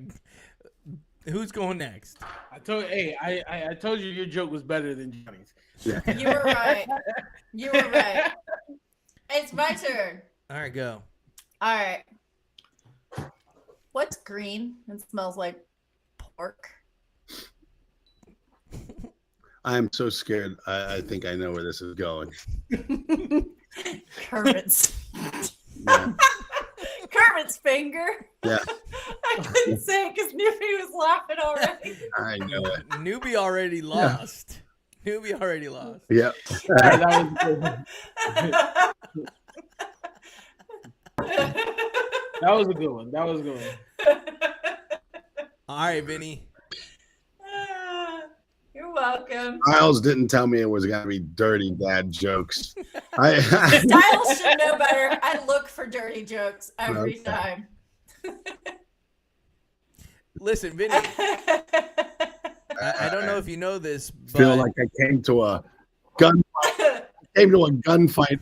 Who's going next? I told you your joke was better than Johnny's. Yeah. You were right. It's my turn. All right, go. All right. What's green and smells like pork? I'm so scared. I think I know where this is going. Kermit's. Yeah. Kermit's finger. Yeah. I couldn't say it because Newbie was laughing already. I know it. Newbie already lost. Newbie already lost. Yep. That was a good one. All right, Vinny. You're welcome. Miles didn't tell me it was gonna be dirty dad jokes. Styles should know better. I look for dirty jokes every time. Listen, Vinny. I don't know if you know this, but Feel like I came to a gunfight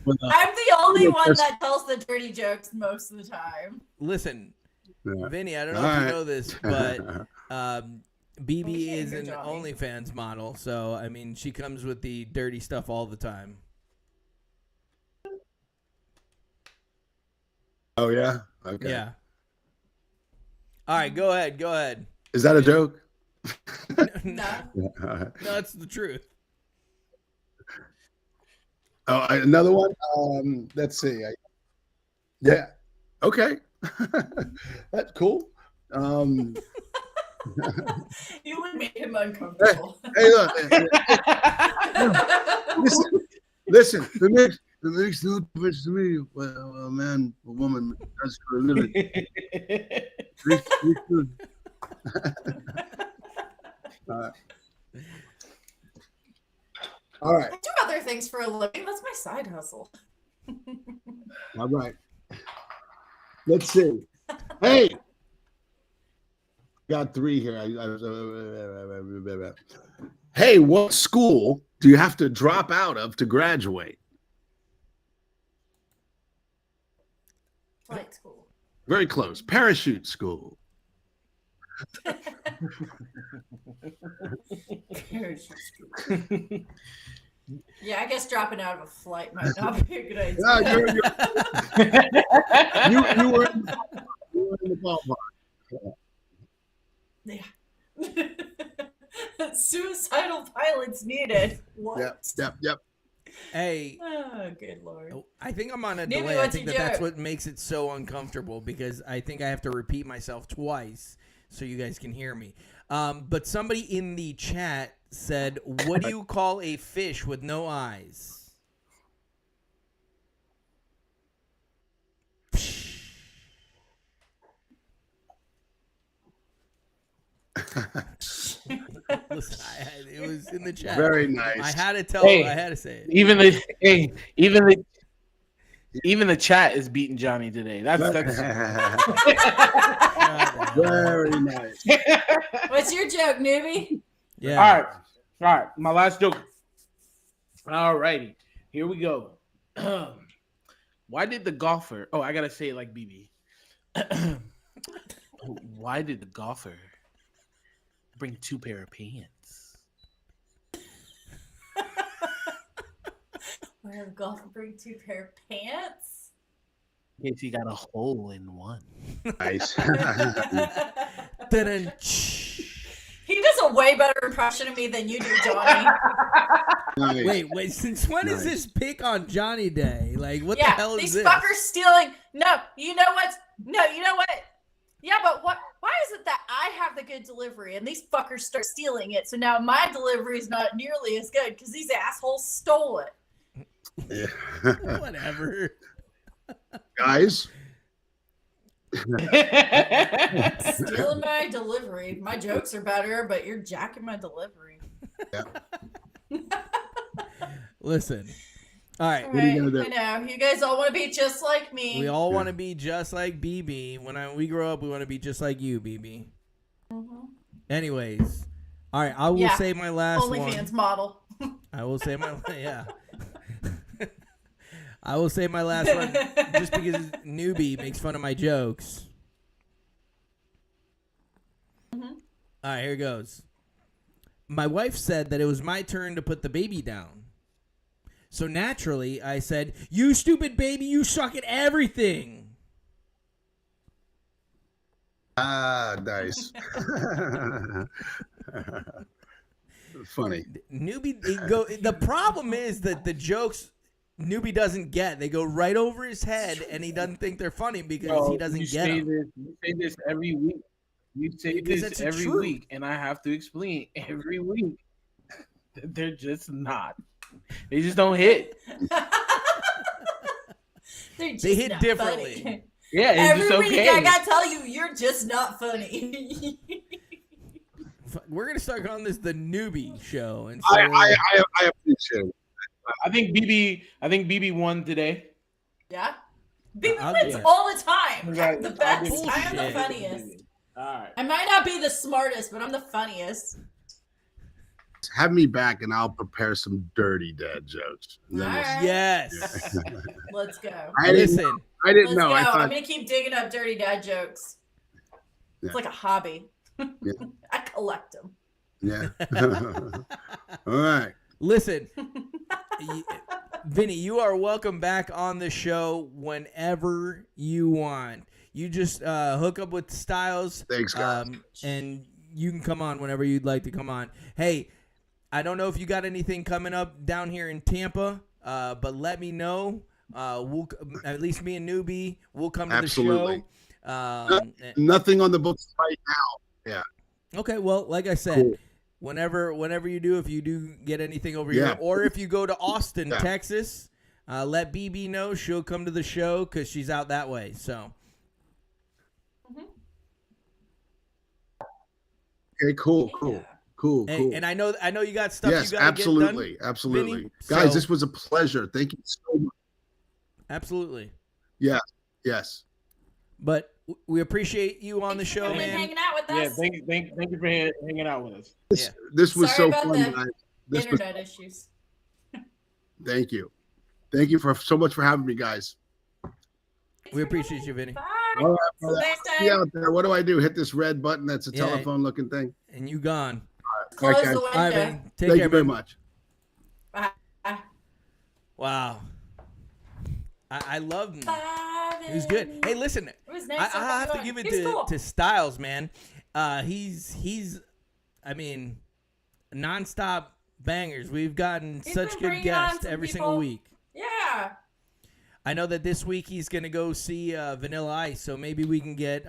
with a. I'm the only one that tells the dirty jokes most of the time. listen, Yeah. Vinny, I don't know All if you right. know this, but BB is Okay, an Johnny. OnlyFans model, so I mean, she comes with the dirty stuff all the time. Oh yeah. Okay. Yeah. All right, go ahead. Is that a joke? No. No, it's the truth. Oh, another one. Let's see. Yeah. Okay. That's cool. You would make him uncomfortable. Hey, look. Listen. The makes no difference to me. Well, a man, a woman does for a living. All right. I do other things for a living. That's my side hustle. All right. Let's see. Hey. Got 3 here. Hey, what school do you have to drop out of to graduate? Flight school. Very close. Parachute school. Yeah, I guess dropping out of a flight might not be a good idea. Yeah, you were were in the ballpark. Yeah. Suicidal pilots needed. What? Yep. Hey, Oh, good lord. I think I'm on a Newbie, delay. I what's think your that's joke? what makes it so uncomfortable because I think I have to repeat myself twice so you guys can hear me. But somebody in the chat said, "What do you call a fish with no eyes?" Listen, it was in the chat. Very nice. I had to tell. Hey, I had to say it. Even the chat is beating Johnny today. That's Very nice. What's your joke, newbie? Yeah. All right. My last joke. All righty, here we go. Why did the golfer? Oh, I gotta say it like BB. Why did the golfer bring 2 pair of pants? Why did the golfer bring 2 pair of pants? In case he got a hole in one. Nice. Ta-da. He does a way better impression of me than you do, Johnny. Nice. Wait. Since when is this pick on Johnny Day? Like, what the hell is these this? fuckers stealing. No, you know what? Yeah, but what? Why is it that I have the good delivery and these fuckers start stealing it? So now my delivery is not nearly as good because these assholes stole it. Yeah. Whatever. Guys. Stealing my delivery. My jokes are better, but you're jacking my delivery. Yeah. Listen. All right. All What are you right, gonna do? I know. You guys all want to be just like me. We all want to be just like BB. When we grow up, we want to be just like you, BB. Mm-hmm. Anyways. All right. I will say my last OnlyFans one. model. I will say my I will say my last one just because newbie makes fun of my jokes. Mm-hmm. All right, here goes. My wife said that it was my turn to put the baby down. So naturally, I said, "You stupid baby, you suck at everything." Nice. Funny. Newbie, the problem is that the jokes newbie doesn't get. They go right over his head, and he doesn't think they're funny because he doesn't get them. You say this every week. You say Because this it's the every truth. week, and I have to explain every week. They're just not. They just don't hit. They're just They hit not differently. funny. Yeah, it's Every just week, okay. I gotta tell you, you're just not funny. We're gonna start calling this the newbie show, and I appreciate it. I think BB won today. Yeah, Big I'll wins give it. all the time. Right. I'm the best. I am the Bullshit. funniest. All right. I might not be the smartest, but I'm the funniest. Have me back and I'll prepare some dirty dad jokes. And then All we'll- right. yes. Let's go. I didn't Listen, Let's know. go. I I'm thought gonna keep digging up dirty dad jokes. It's Yeah. like a hobby. Yeah. I collect them. yeah. All right. listen, Vinny, you are welcome back on the show whenever you want. You just hook up with Styles. Thanks, guys. And you can come on whenever you'd like to come on. Hey, I don't know if you got anything coming up down here in Tampa, but let me know. We'll at least me and Newbie, we'll come to Absolutely. the show. Nothing on the books right now. Yeah. Okay, well, like I said, Cool. whenever you do, if you do get anything over Yeah. here, or if you go to Austin, Yeah. Texas, let BB know. She'll come to the show because she's out that way. So Okay. Cool. Cool. and I know you got stuff Yes, you got to absolutely. get done. Absolutely. Vinny, Guys, so- this was a pleasure. Thank you so much. Absolutely. Yes. But we appreciate you on the Thanks for show, coming and man. hanging out with us. Yeah, thank you for hanging out with us. This was Sorry so about fun, the guys. This was, Internet issues. thank you. Thank you for so much for having me, guys. We appreciate you, Vinny. Bye. All right, See you next see you time. out there. What do I do? Hit this red button that's a Yeah. telephone looking thing. And you gone. Close All right, the guys. window. All right, man. Take Thank care, you very man. much. Bye. Wow. I loved him. Biden. He was good. Hey, listen, It was nice. I have to give it to Styles, man. He's, I mean, nonstop bangers. We've gotten such good bringing on guests some every people. single week. Yeah. I know that this week he's going to go see Vanilla Ice, so maybe we can get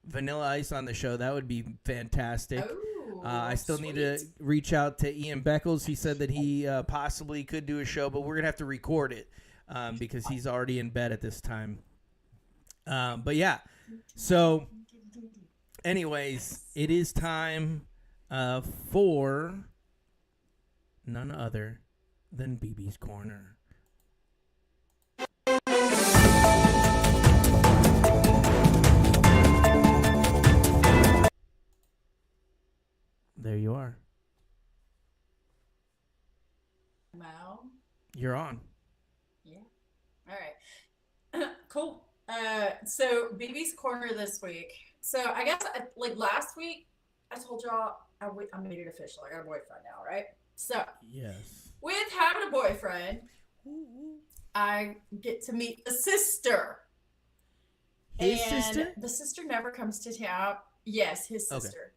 Vanilla Ice on the show. That would be fantastic. Oh, I still need to sweet. reach out to Ian Beckles. He said that he possibly could do a show, but we're going to have to record it because he's already in bed at this time. But yeah, so anyways, it is time for none other than BB's Corner. There you are. Wow. You're on. Yeah. All right. Cool. So BB's Corner this week. So I guess like last week, I told y'all I made it official. I got a boyfriend now, right? So Yes. with having a boyfriend, I get to meet the sister. His And sister? the sister never comes to town. Yes, his Okay. sister.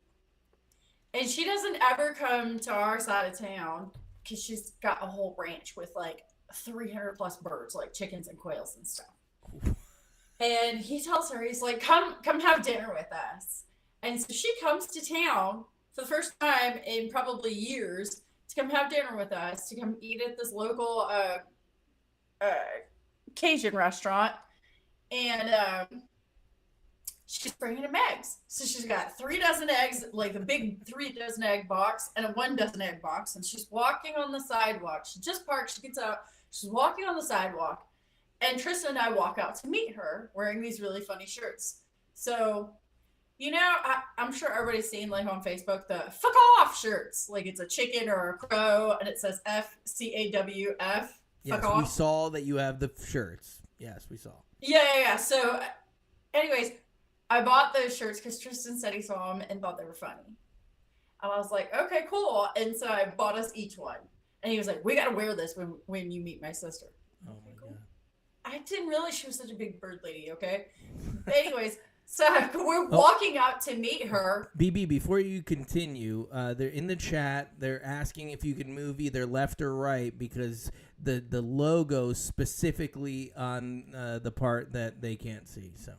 And she doesn't ever come to our side of town because she's got a whole ranch with like 300 plus birds, like chickens and quails and stuff. And he tells her, he's like, come have dinner with us. And so she comes to town for the first time in probably years to come have dinner with us, to come eat at this local Cajun restaurant. And she's bringing him eggs. So she's got 3 dozen eggs, like the big 3 dozen egg box and a 1 dozen egg box. And she's walking on the sidewalk. She just parked. She gets out. She's walking on the sidewalk. And Tristan and I walk out to meet her wearing these really funny shirts. So, you know, I'm sure everybody's seen like on Facebook the fuck off shirts. Like it's a chicken or a crow and it says FCAWF. Yes, Fuck off. we saw that you have the shirts. Yes, we saw. Yeah. So, anyways, I bought those shirts because Tristan said he saw them and thought they were funny. And I was like, okay, cool. And so I bought us each one. And he was like, we got to wear this when you meet my sister. Oh my god. I didn't realize she was such a big bird lady, okay? But anyways, so we're walking out to meet her. BB, before you continue, they're in the chat. They're asking if you can move either left or right because the logo specifically on the part that they can't see. So.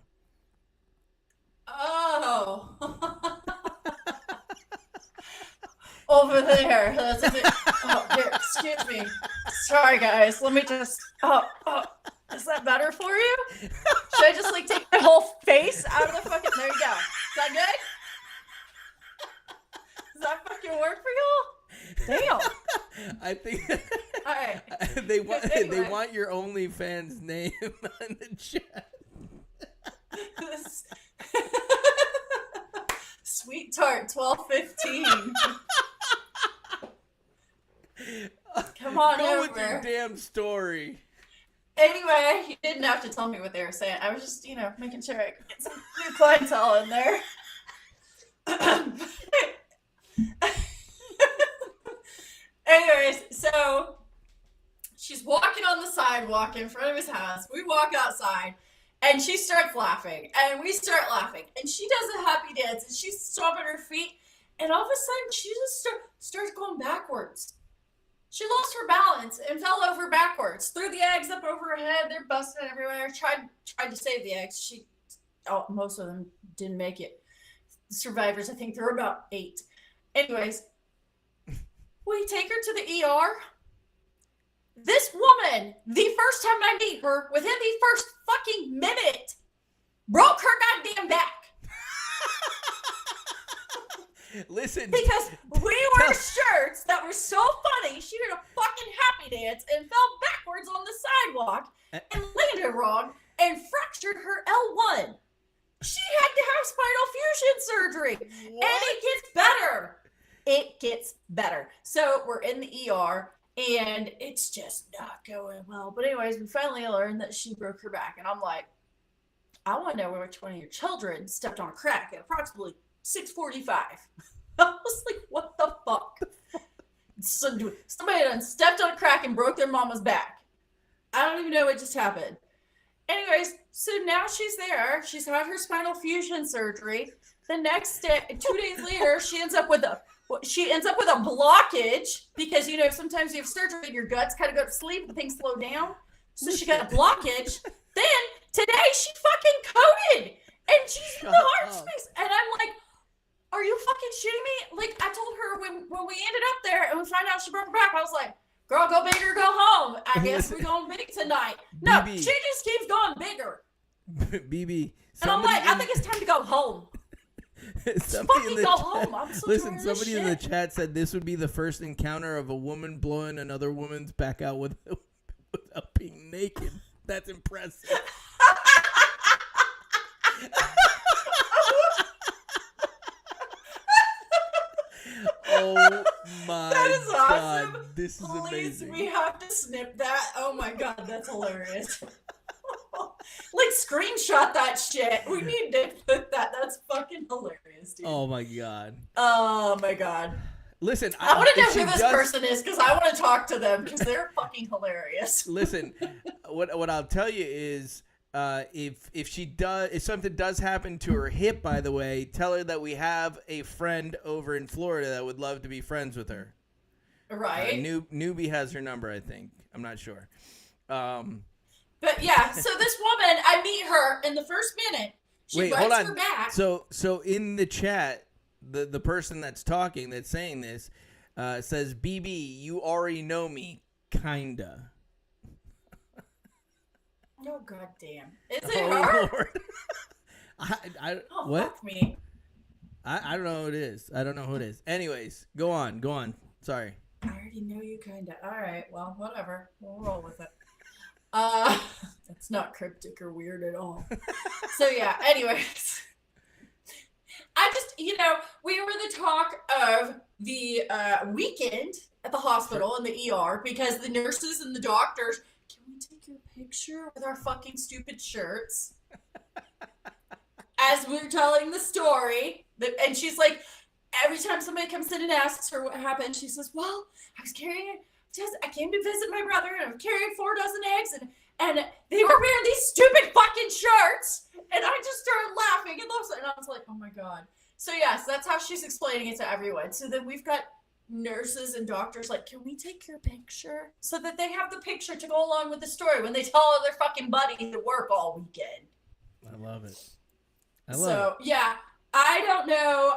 Oh. Over there. That's a bit, oh, here, excuse me. Sorry, guys. Let me just. Oh. Is that better for you? Should I just like take my whole face out of the fucking? There you go. Is that good? Does that fucking work for y'all? Damn. I think All right. they want Anyway. your OnlyFans name on the chat. This- Sweet Tart 1215. Come on Go over. with your damn story. Anyway, you didn't have to tell me what they were saying. I was just, making sure I could get some new clientele in there. Anyways, so she's walking on the sidewalk in front of his house. We walk outside, and she starts laughing, and we start laughing, and she does a happy dance, and she's stomping her feet, and all of a sudden, she just starts going backwards. She lost her balance and fell over backwards. Threw the eggs up over her head. They're busted everywhere. Tried to save the eggs. Most of them didn't make it. The survivors, I think there were about 8. Anyways, we take her to the ER. This woman, the first time I meet her, within the first fucking minute, broke her goddamn back. Listen, Because we wore shirts that were so funny, she did a fucking happy dance and fell backwards on the sidewalk and landed wrong and fractured her L1. She had to have spinal fusion surgery. What? And it gets better. It gets better. So we're in the ER and it's just not going well. But anyways, we finally learned that she broke her back. And I'm like, I want to know which one of your children stepped on crack at approximately 6:45. I was like, what the fuck? So, somebody done stepped on a crack and broke their mama's back. I don't even know what just happened. Anyways, so now she's there. She's had her spinal fusion surgery. The next day, 2 days later, she ends up with a blockage because sometimes you have surgery and your guts kind of go to sleep and things slow down. So she got a blockage. Then today she fucking coded and she's in the heart space. And I'm like, are you fucking shitting me? Like I told her when we ended up there and we found out she broke her back, I was like, girl, go big or go home. I guess we're going big tonight. No, BB. she just keeps going bigger. BB. And I'm like, I think it's time to go home. Somebody Fucking go home. I'm so Listen, tired of somebody in the shit. chat said this would be the first encounter of a woman blowing another woman's back out without being naked. That's impressive. Oh my That is awesome. God. This is Please, amazing. we have to snip that. Oh my god, that's hilarious. Like screenshot that shit. We need to put that. That's fucking hilarious, dude. Oh my God. Oh my god. Listen, I want to know if she who this does- person is because I want to talk to them because they're fucking hilarious. Listen, what I'll tell you is, if something does happen to her hip, by the way, tell her that we have a friend over in Florida that would love to be friends with her. Right. Newbie has her number, I think. I'm not sure. But yeah, so this woman, I meet her in the first minute. She Wait, rubs hold on. her back. So in the chat, the person that's talking, that's saying this, says, BB, you already know me, kinda. Oh goddamn! Is it Oh, her? Lord. I Oh what? fuck me! I don't know who it is. I don't know who it is. Anyways, go on. Sorry. I already know you kinda. All right, well, whatever. We'll roll with it. That's not cryptic or weird at all. So yeah. Anyways, I just we were the talk of the weekend at the hospital in the ER because the nurses and the doctors. Can we take your picture with our fucking stupid shirts? As we're telling the story, and she's like, every time somebody comes in and asks her what happened, she says, well, I came to visit my brother and I was carrying 4 dozen eggs and they were wearing these stupid fucking shirts. And I just started laughing and I was like, oh my God. So yes, that's how she's explaining it to everyone. So then we've got nurses and doctors like, can we take your picture? So that they have the picture to go along with the story when they tell all their fucking buddies to work all weekend. I love it. Yeah, I don't know.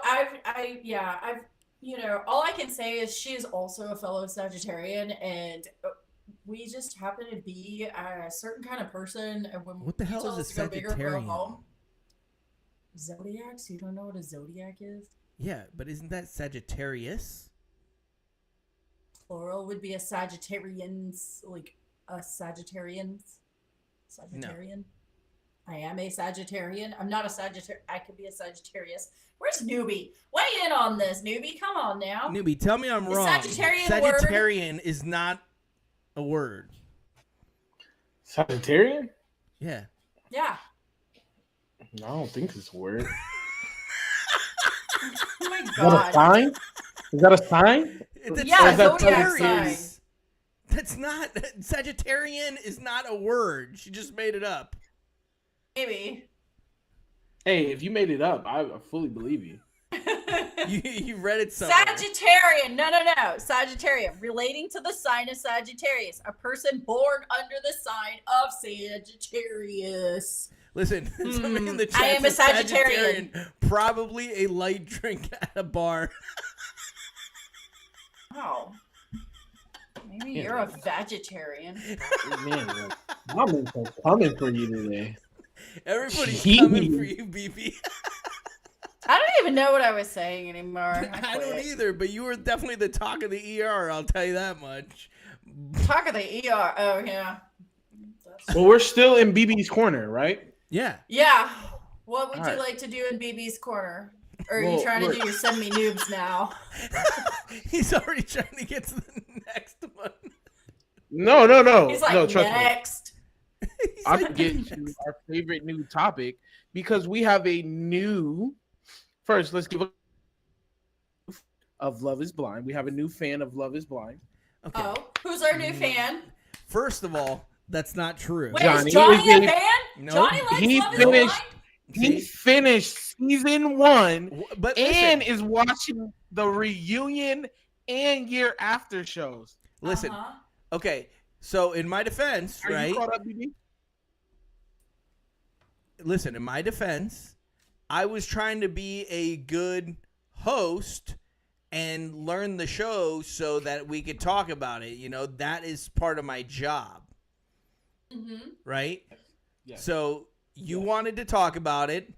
All I can say is she is also a fellow Sagittarian and we just happen to be a certain kind of person. And when What the hell tell is a us to go bigger, go Sagittarian? home. Zodiacs? You don't know what a zodiac is? Yeah, but isn't that Sagittarius? Plural would be a Sagittarians, like a Sagittarian. I am a Sagittarian. I'm not a Sagittarius. I could be a Sagittarius. Where's Newbie? Weigh in on this, Newbie. Come on now. Newbie, tell me I'm Is wrong. Sagittarian a word? Sagittarian is not a word. Sagittarian? Yeah. Yeah. No, I don't think it's a word. Oh my Is that a God. sign? Is that a sign? Yeah, Is that zodiac Sagittarius? sign. That's not Sagittarian is not a word. She just made it up. Maybe. Hey, if you made it up, I fully believe you. You read it somewhere. Sagittarian. No. Sagittarian. Relating to the sign of Sagittarius. A person born under the sign of Sagittarius. Listen, somebody in the chat I am a says Sagittarian. Probably a light drink at a bar. Oh. Maybe you're a vegetarian. Man, comments are coming for you today. Everybody's Jeez. coming for you, BB. I don't even know what I was saying anymore. I don't either, but you were definitely the talk of the ER, I'll tell you that much. Talk of the ER. Oh, yeah. Well, we're still in BB's corner, right? Yeah. Yeah. What would All you right. like to do in BB's corner? Or are Well, you trying to look. do your send me noobs now? He's already trying to get to the next one. No. He's like, no, trust me. next. He's I like, can get to our favorite new topic because we have a new. First, let's give a of Love is Blind. We have a new fan of Love is Blind. okay. Oh, who's our new fan? First of all, That's not true. Wait, Johnny is Johnny a is- fan? No. Johnny likes He Love is finished- Blind? He finished season 1 But and listen, is watching the reunion and year after shows. listen. Uh-huh. Okay, so in my defense, Are right? you caught up, BB? Listen, in my defense, I was trying to be a good host and learn the show so that we could talk about it. You know, that is part of my job, Mm-hmm. right? Yes. So you wanted to talk about it,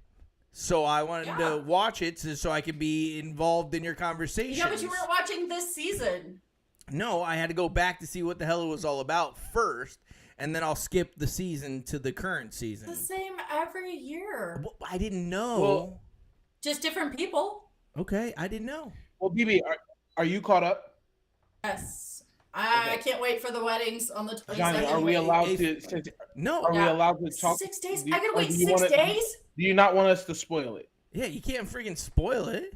so I wanted Yeah. to watch it so I could be involved in your conversation. Yeah, but you weren't watching this season. No, I had to go back to see what the hell it was all about first, and then I'll skip the season to the current season. It's the same every year. Well, I didn't know. Well- Just different people. Okay, I didn't know. Well, BB, are you caught up? Yes. I Okay. can't wait for the weddings on the 22nd. Johnny, are we Wait. allowed If- to? No. Are we Yeah. allowed to talk? 6 days? do you- I gotta or wait do you 6 wanna- days? Do you not want us to spoil it? Yeah, you can't freaking spoil it.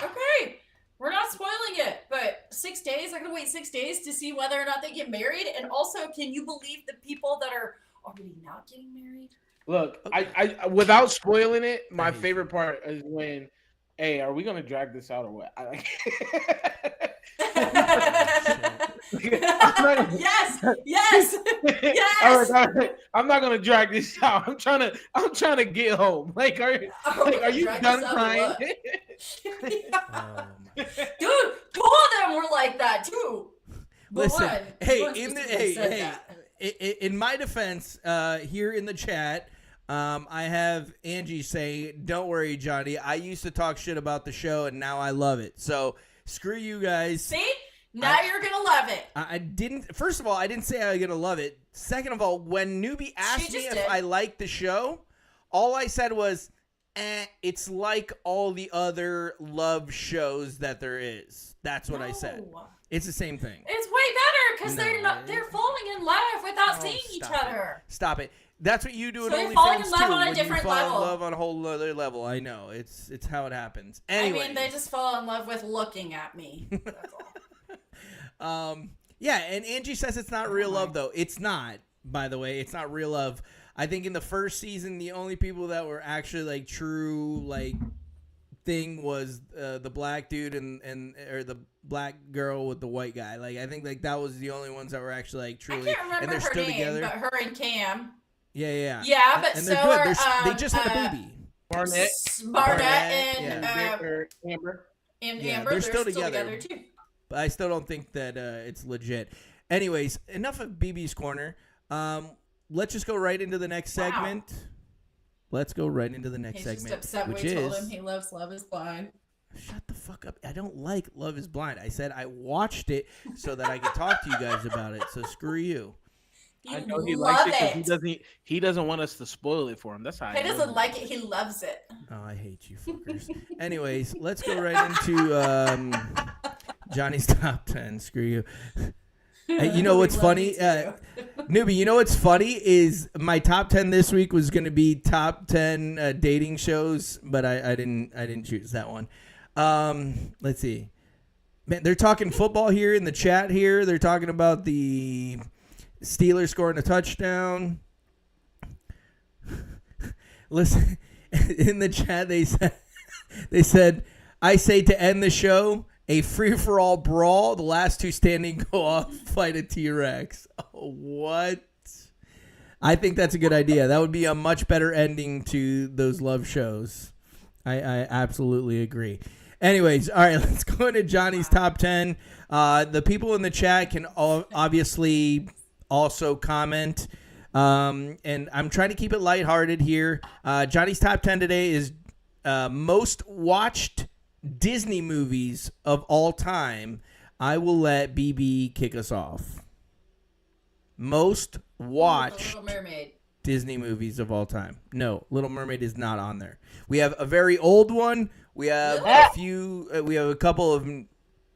Okay. We're not spoiling it, but 6 days? I gotta wait 6 days to see whether or not they get married. And also, can you believe the people that are already not getting married? Look, I without spoiling it, my Right. favorite part is when, hey, are we gonna drag this out or what? Yes! Yes! Yes! All right. I'm not gonna drag this out. I'm trying to get home. Like, are you Drag done this out or crying? what? Oh, my. Dude, 2 of them were like that too. But Listen, one hey, specifically said that. in my defense, here in the chat, I have Angie saying, "Don't worry, Johnny. I used to talk shit about the show, and now I love it. So screw you guys." See? Now you're gonna love it. I didn't. First of all, I didn't say I was gonna love it. Second of all, when Newbie asked me just if did. I liked the show, all I said was, "It's like all the other love shows that there is." That's what I said. No. It's the same thing. It's way better because No. they're falling in love without Oh, seeing each stop it. other. Stop it. That's what you do in So you're falling in OnlyFans love too. on a when different you fall level. in love on a whole other level. I know. It's how it happens. Anyway. I mean, they just fall in love with looking at me. That's all. Yeah, and Angie says it's not real love though. It's not, by the way. It's not real love. I think in the first season, the only people that were actually like true like thing was the black dude and or the black girl with the white guy. Like I think like that was the only ones that were actually like I truly can't remember and they're her still name, together. but her and Cam. Yeah. Yeah, but and so they're good. are, They just had a baby. Barnett, Barnett and Amber. Yeah, Amber. they're They're still still together. too. But I still don't think that it's legit. Anyways, enough of BB's Corner. Let's just go right into the next Wow. segment. Let's go right into the next He's just segment, upset which we told is him he loves Love is Blind. shut the fuck up. I don't like Love is Blind. I said I watched it so that I could talk to you guys about it. So screw you. You I know he love likes it it. because he doesn't want us to spoil it for him. That's how I He know. doesn't like it. He loves it. Oh, I hate you fuckers. Anyways, let's go right into Johnny's top 10. Screw you. You know what's We love funny? you too. Newbie, you know what's funny is my top 10 this week was going to be top 10 dating shows, but I didn't choose that one. Let's see. Man, they're talking football here in the chat here. They're talking about the Steelers scoring a touchdown. Listen, in the chat they said I say to end the show, a free-for-all brawl. The last two standing go off, fight a T-Rex. Oh, what? I think that's a good idea. That would be a much better ending to those love shows. I absolutely agree. Anyways, all right, let's go into Johnny's top 10. The people in the chat can obviously also comment. And I'm trying to keep it lighthearted here. Johnny's top 10 today is most watched Disney movies of all time. I will let BB kick us off. Most watched Little Mermaid. Disney movies of all time. No, Little Mermaid is not on there. We have a very old one. We have a few. We have a couple of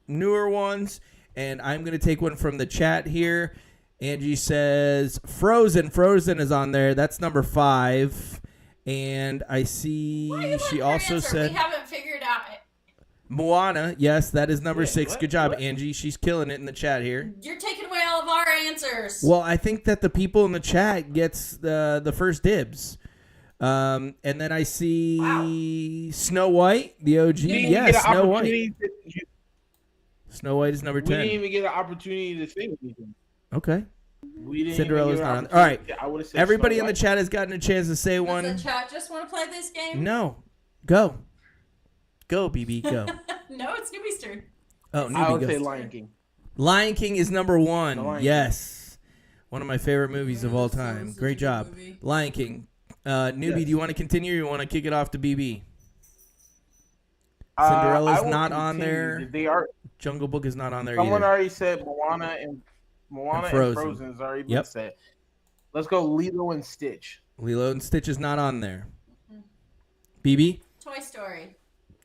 newer ones, and I'm going to take one from the chat here. Angie says Frozen. Frozen is on there. That's number 5. And I see Why are you she letting her also answer? said We haven't figured out. Moana. Yes, that is number 6. what? Good job, What? Angie. She's killing it in the chat here. You're taking away all of our answers. Well, I think that the people in the chat gets the first dibs. And then I see Snow White, the OG. Yes, Snow White. Snow White is number 10. We didn't even get an opportunity to say anything. Okay. We didn't Cinderella's even not get on. an All right. opportunity. I would've said Everybody Snow in the White. chat has gotten a chance to say Does one. the chat just want to play this game? No. Go. Go, BB, go. No, it's Newbie's turn. Oh, I newbie would say goes. Lion King. Lion King is number The 1. Lion Yes. One of my favorite movies of all That time. sounds Great like a job. movie. Lion King. Newbie, Yes. do you want to continue or you want to kick it off to BB? Cinderella's I will not on continue. there. They are. Jungle Book is not on there Someone either. already said Moana and Frozen has already been Yep. said. Let's go Lilo and Stitch. Lilo and Stitch is not on there. BB? Toy Story.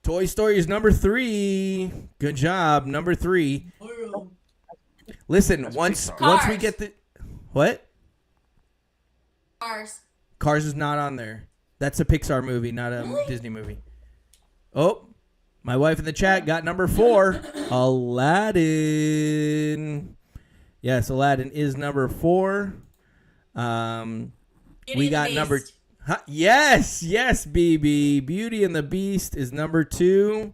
Toy Story is number 3. Good job. Number 3. Boom. Listen, That's once Pixar. we get the what? Cars. Cars is not on there. That's a Pixar movie, not a Really? Disney movie. Oh, my wife in the chat got number 4. Aladdin. Yes, Aladdin is number 4. Beauty We and got the number. Beast. Huh? Yes, BB. Beauty and the Beast is number 2.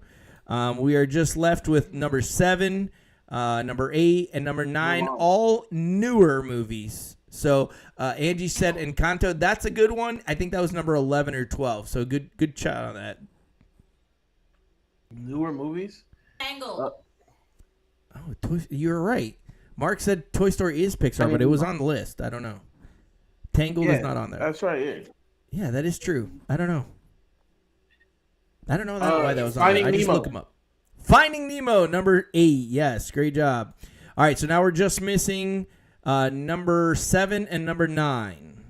We are just left with number 7, number 8, and number 9, Wow. all newer movies. So Angie said Encanto. That's a good one. I think that was number 11 or 12. So good shot on that. Newer movies? Tangled. Oh, you're right. Mark said Toy Story is Pixar, but it was on the list. I don't know. Tangled is not on there. That's right. Yeah. Yeah, that is true. I don't know. I don't know why that was on Finding there. I just Nemo. look them up. Finding Nemo, number 8. Yes, great job. All right, so now we're just missing number 7 and number 9.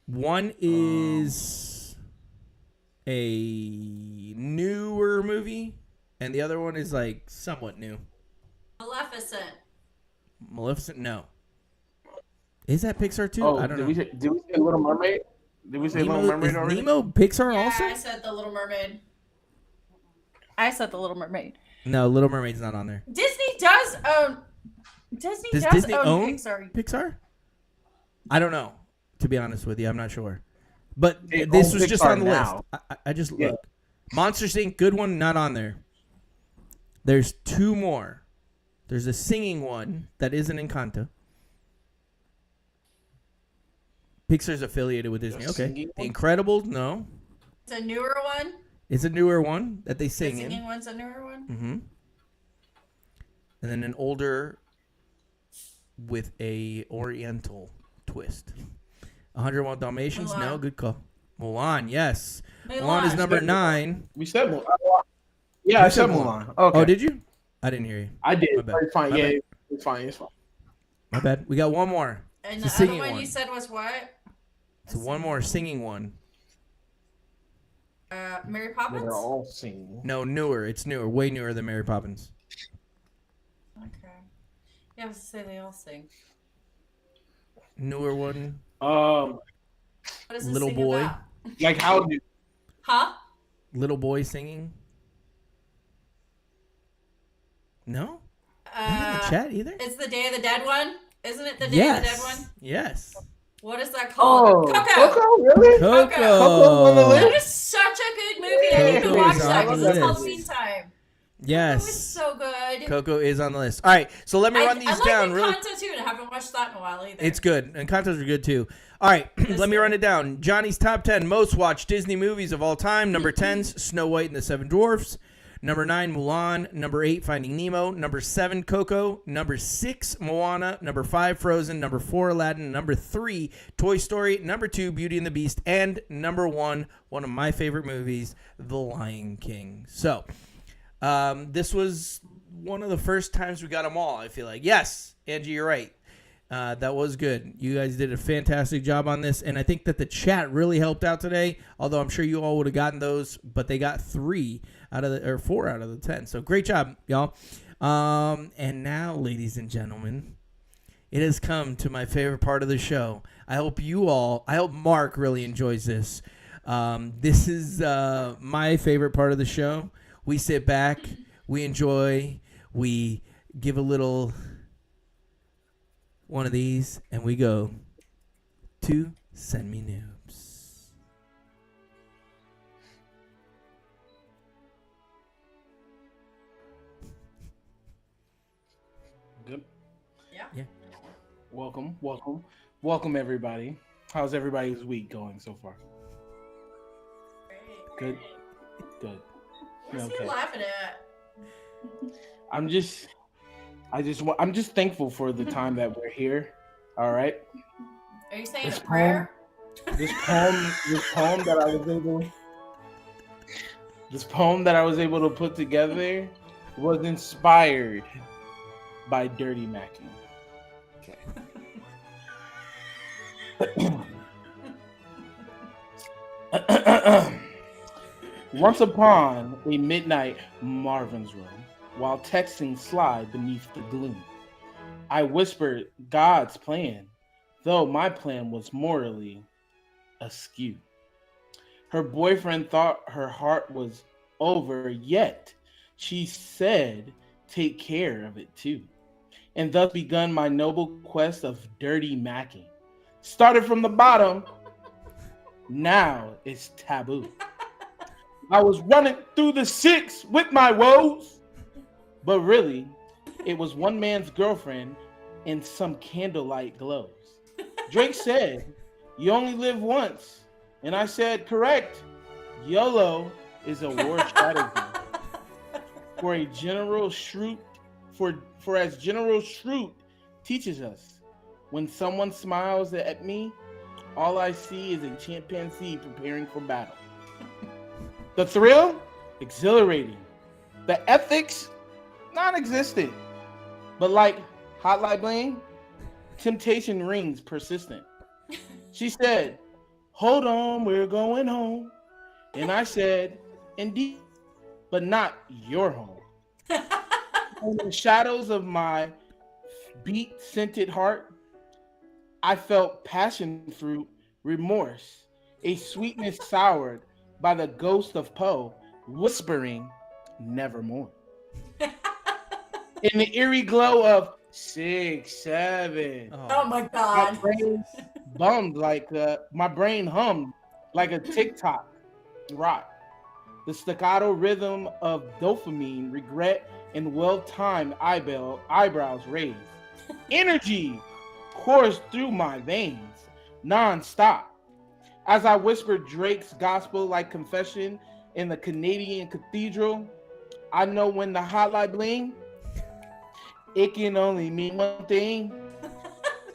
One is a newer movie, and the other one is like somewhat new. Maleficent. Maleficent, no. Is that Pixar too? Oh, I don't know. did we say Little Mermaid? Did we say Little Mermaid is already? Nemo Pixar Yeah, also? I said The Little Mermaid. I said The Little Mermaid. No, Little Mermaid's not on there. Disney does own. Disney Does does Disney own own Pixar. Pixar? I don't know. To be honest with you, I'm not sure. But It this owns was just Pixar on the now. list. I just Yeah. look. Monsters Inc. Good one, not on there. There's 2 more. There's a singing one that isn't Encanto. Pixar's affiliated with Disney. A Okay. singing The one? Incredibles, no. It's a newer one. It's a newer one that they The sing singing in. one's a newer one. Mm-hmm. And then an older with a oriental twist. 101 Dalmatians? Mulan. No, good call. Mulan, yes. Mulan is Mulan. number 9. We said Mulan. Yeah, I said Mulan. Okay. Oh, did you? I didn't hear you. I did. My bad. It's fine. My Yeah, bad. it's fine. It's fine. My bad. We got one more. And It's the a other singing one one. you said was what? So one more singing one. Mary They're Poppins? all singing. No, newer. It's newer. Way newer than Mary Poppins. Okay. Yeah, I was to say they all sing. Newer one. What is this Little sing boy. about? Like how do Huh? Little boy singing. No? Not in the chat either? It's the Day of the Dead one? Isn't it the Day Yes. of the Dead one? Yes. What is that called? Coco! Coco, really? Coco. on the list? That is such a good movie. I need to Coco watch is that on because the it's list. Halloween time. It was Yes. so good. Coco is on the list. All right, so let me run these I like down real. Encanto too, and I haven't watched that in a while either. It's good. And Encanto's are good too. All right, let me run it down. Johnny's top 10 most watched Disney movies of all time. Number 10's Snow White and the Seven Dwarfs. Number 9, Mulan. Number 8, Finding Nemo. Number 7, Coco. Number 6, Moana. Number 5, Frozen. Number 4, Aladdin. Number 3, Toy Story. Number 2, Beauty and the Beast. And number 1, one of my favorite movies, The Lion King. So, this was one of the first times we got them all, I feel like. Yes, Angie, you're right. That was good. You guys did a fantastic job on this, and I think that the chat really helped out today. Although I'm sure you all would have gotten those, but they got 4 out of the 10. So great job, y'all. And now, ladies and gentlemen, it has come to my favorite part of the show. I hope Mark really enjoys this. This is my favorite part of the show. We sit back, we enjoy, we give a little one of these, and we go to Send Me Noobs. Good. Yeah. Welcome, everybody. How's everybody's week going so far? Good. What's he laughing at? I'm just thankful for the time that we're here. All right. Are you saying This a prayer? This poem that I was able to put together was inspired by Dirty Mackie. Okay. Once upon a midnight Marvin's room, while texting Sly beneath the gloom, I whispered God's plan, though my plan was morally askew. Her boyfriend thought her heart was over, yet she said, take care of it too. And thus begun my noble quest of dirty macking. Started from the bottom, now it's taboo. I was running through the six with my woes, but really, it was one man's girlfriend in some candlelight glows. Drake said, you only live once. And I said, correct. YOLO is a war strategy. For a General Shroot, for as General Shroot teaches us, when someone smiles at me, all I see is a chimpanzee preparing for battle. The thrill, exhilarating. The ethics, non-existent. But like Hotline Bling, temptation rings persistent. She said, hold on, we're going home. And I said, indeed, but not your home. In the shadows of my beet-scented heart, I felt passion fruit, remorse, a sweetness soured by the ghost of Poe, whispering nevermore. In the eerie glow of 6, 7. Oh my God. My brain my brain hummed like a TikTok rock. The staccato rhythm of dopamine, regret, and well-timed eyebrows raised. Energy coursed through my veins, non-stop. As I whispered Drake's gospel-like confession in the Canadian cathedral, I know when the hotline bling, it can only mean one thing.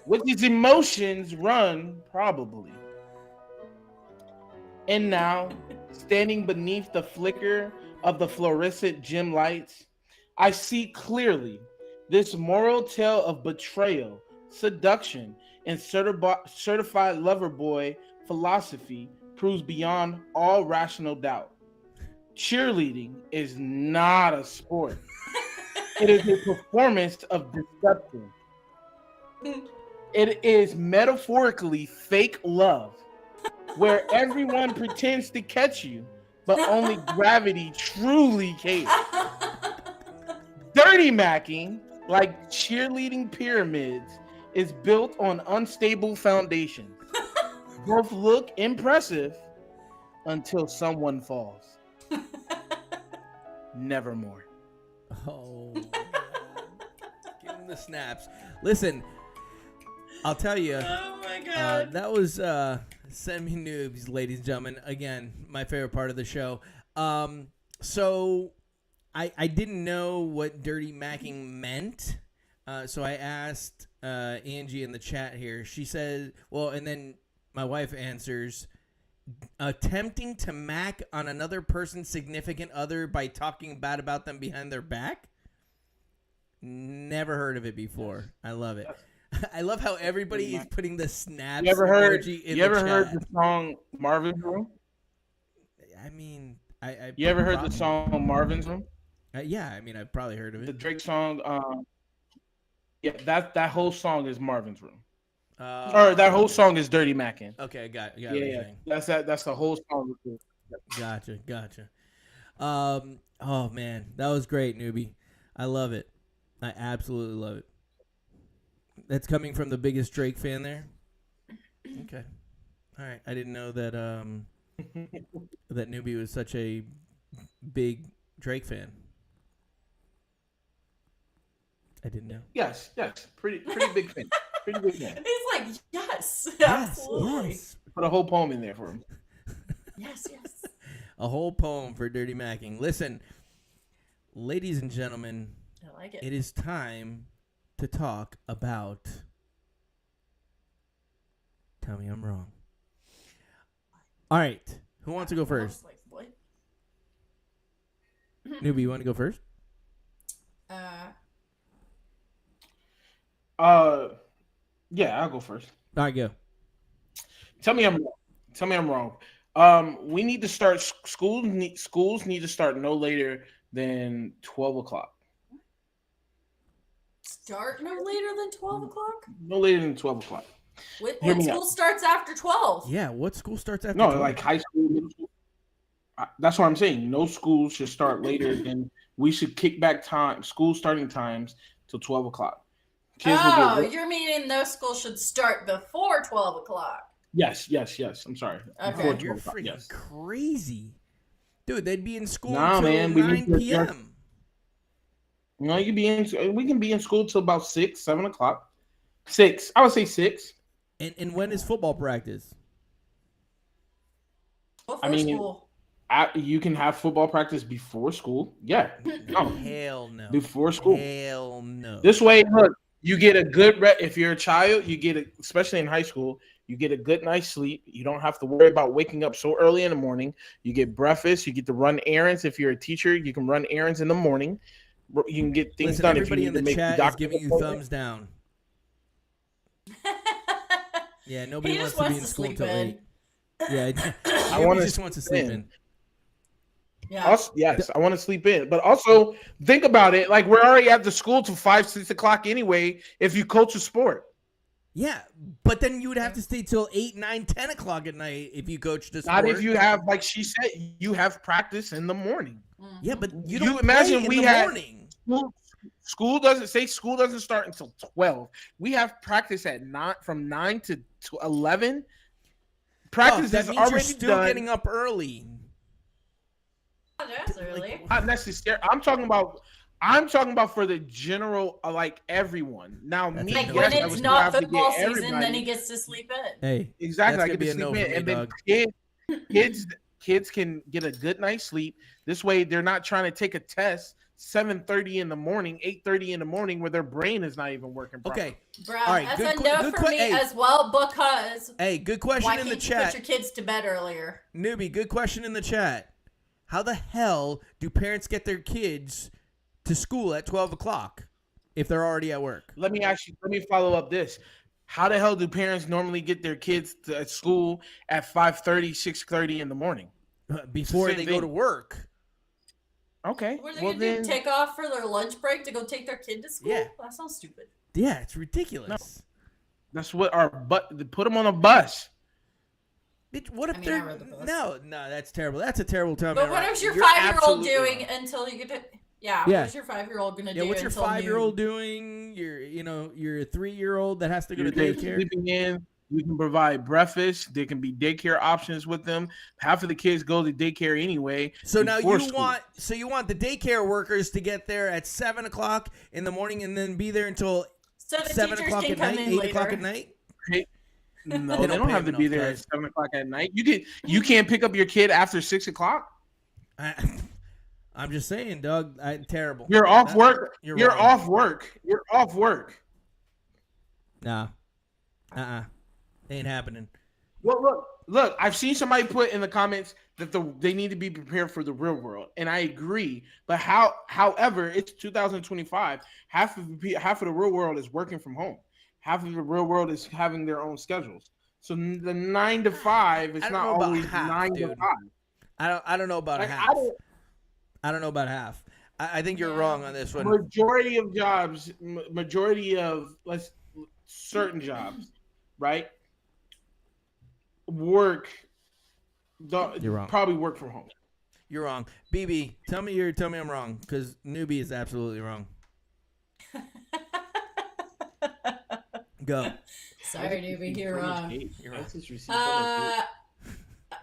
With these emotions run, probably. And now, standing beneath the flicker of the fluorescent gym lights, I see clearly this moral tale of betrayal, seduction, and certified lover boy philosophy proves beyond all rational doubt. Cheerleading is not a sport. It is a performance of deception. It is metaphorically fake love, where everyone pretends to catch you, but only gravity truly cares. Dirty macking, like cheerleading pyramids, is built on unstable foundations. Both look impressive until someone falls. Nevermore. Oh, give him the snaps. Listen, I'll tell you. Oh my God. That was Send Me Noobs, ladies and gentlemen. Again, my favorite part of the show. So I didn't know what dirty macking meant. So I asked Angie in the chat here. She said, well, and then my wife answers, attempting to mac on another person's significant other by talking bad about them behind their back? Never heard of it before. I love it. I love how everybody is putting the snaps emoji in the chat. You ever heard the song Marvin's Room? I mean, you ever heard the song Marvin's Room? Yeah, I mean, I've probably heard of it. The Drake song. Yeah, that whole song is Marvin's Room. Or that whole song is Dirty Mackin'. Okay, got yeah. That's the whole song. Gotcha. Oh man, that was great, newbie. I love it. I absolutely love it. That's coming from the biggest Drake fan there. Okay. All right. I didn't know that that Newbie was such a big Drake fan. I didn't know. Yes. Pretty big fan. Pretty big fan. He's like, yes, Yes, absolutely. yes. Put a whole poem in there for him. Yes. A whole poem for Dirty Macking. Listen, ladies and gentlemen, I like it. it is time to talk about. Tell me I'm wrong. All right. Who wants to go first? Like, what? Newbie, you want to go first? Yeah, I'll go first. All right, go. Tell me I'm wrong. We need to start schools need to start no later than 12 o'clock. Start no later than 12 o'clock? No later than 12 o'clock. What Hear me school out. starts after 12? Yeah, what school starts after? No, 12? like high school, middle school. That's what I'm saying. No school should start later than we should kick back school starting times till 12 o'clock. Kids will get you're meaning no school should start before 12 o'clock. Yes. I'm sorry. Okay. Before You're 12 o'clock, freaking yes. crazy. Dude, they'd be in school Nah, until man, we 9 need to p.m. No, we can be in school till about 6, 7 o'clock. 6. I would say 6. And when is football practice? Before school. You can have football practice before school. Yeah. No. Hell no. Before school. Hell no. This way, look, you get a good if you're a child, especially in high school, you get a good night's sleep. You don't have to worry about waking up so early in the morning. You get breakfast. You get to run errands. If you're a teacher, you can run errands in the morning. You can get things Listen, done. everybody if you in need the to make chat is doctor's giving you appointment. thumbs down. Yeah, nobody He wants just to be wants in to school sleep till in. 8. Yeah, I want he to just wants to sleep in. Yeah. Also, yes, I want to sleep in. But also, think about it. Like, we're already at the school till 5, 6 o'clock anyway if you coach a sport. Yeah, but then you would have to stay till 8, 9, 10 o'clock at night if you coach the sport. Not if you have, like she said, you have practice in the morning. Yeah, but you You don't imagine play we in the had- morning. School doesn't start until 12. We have practice at 9 from 9 to 11. Practice that is means you're already still done. getting up early. That's early. Not necessarily. I'm talking about for the general, like everyone. Now, That's me, a Like no. yes, when I it's would not have to football get season, then everybody. he gets to sleep in. Hey, Exactly, that's I gonna get be to a no sleep for in, me, and dog. then kids can get a good night's sleep. This way, they're not trying to take a test 7:30 in the morning, 8:30 in the morning, where their brain is not even working properly. Okay. Bruh, All right, that's good a no good for me hey. as well because Hey, good question why in can't the you chat. put your kids to bed earlier? Newbie, good question in the chat. How the hell do parents get their kids to school at 12 o'clock if they're already at work? Let me follow up this. How the hell do parents normally get their kids to school at 5:30, 6:30 in the morning? Before same they go thing. to work. Okay. What are they Well, gonna then do? Take off for their lunch break to go take their kid to school? Yeah. That sounds stupid. Yeah, it's ridiculous. that's what put them on a bus. Bitch, what if I mean, I they're rode the bus. no, that's terrible. That's a terrible time. But what is your You're 5-year-old absolutely doing wrong. until you get to? Yeah, Yeah. what is your 5-year-old gonna Yeah, do? what's your until 5-year-old noon? doing? Your 3-year-old that has to go to They're daycare. sleeping in. We can provide breakfast. There can be daycare options with them. Half of the kids go to daycare anyway. So now before you school. want the daycare workers to get there at 7 o'clock in the morning and then be there until So the 7 teachers o'clock can at come night, in 8 o'clock later. at night. No, They they don't don't pay have to them be enough, there guys. at 7 o'clock at night. You can't pick up your kid after 6 o'clock. I'm just saying, Doug. Terrible. You're off work. You're You're wrong. off work. You're off work. Nah. Ain't happening. Well, look. I've seen somebody put in the comments that they need to be prepared for the real world, and I agree. But however, it's 2025. Half of the real world is working from home. Half of the real world is having their own schedules. So the 9 to 5 is I don't not know about always half, 9 dude. to 5. I don't know about Like, half. I don't know about half. I think you're wrong on this one. Majority of jobs, certain jobs, right? You're wrong. Probably work from home. You're wrong. BB, tell me I'm wrong, because newbie is absolutely wrong. Go. Sorry, newbie, you're wrong. You're wrong.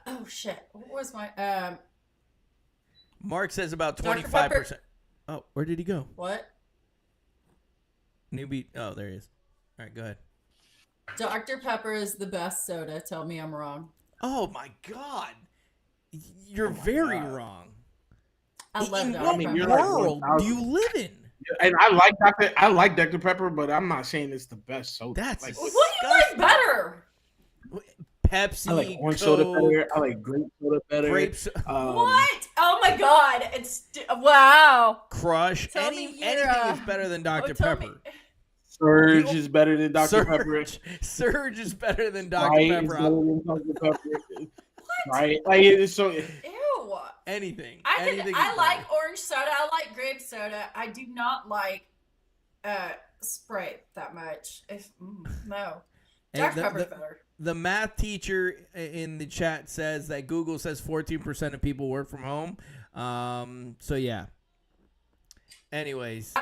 Oh shit! What was my Mark says about Dr. 25%. Oh, where did he go? what? Newbie. Oh, there he is. All right, go ahead. Dr. Pepper is the best soda. Tell me I'm wrong. Oh my God, you're very wrong. I love In Dr. what Pepper. you're like world 1,000. do you live in? And I like Dr. Pepper, but I'm not saying it's the best soda. That's like, What do you like better? Pepsi, I like orange Coke, soda better. I like grape soda better. grapes, What? Oh my god! Wow. Crush. Tell me Anything you're, is better than Dr. tell me- Pepper. Surge is better than Dr. Pepper. Surge is better than Dr. Sprite Pepper. is better than Dr. Pepper. Right? Like it's so. Ew. Anything. I Anything is like better. orange soda. I like grape soda. I do not like Sprite that much. No. Hey, Dr. Pepper's better. The math teacher in the chat says that Google says 14% of people work from home. So yeah. Anyways,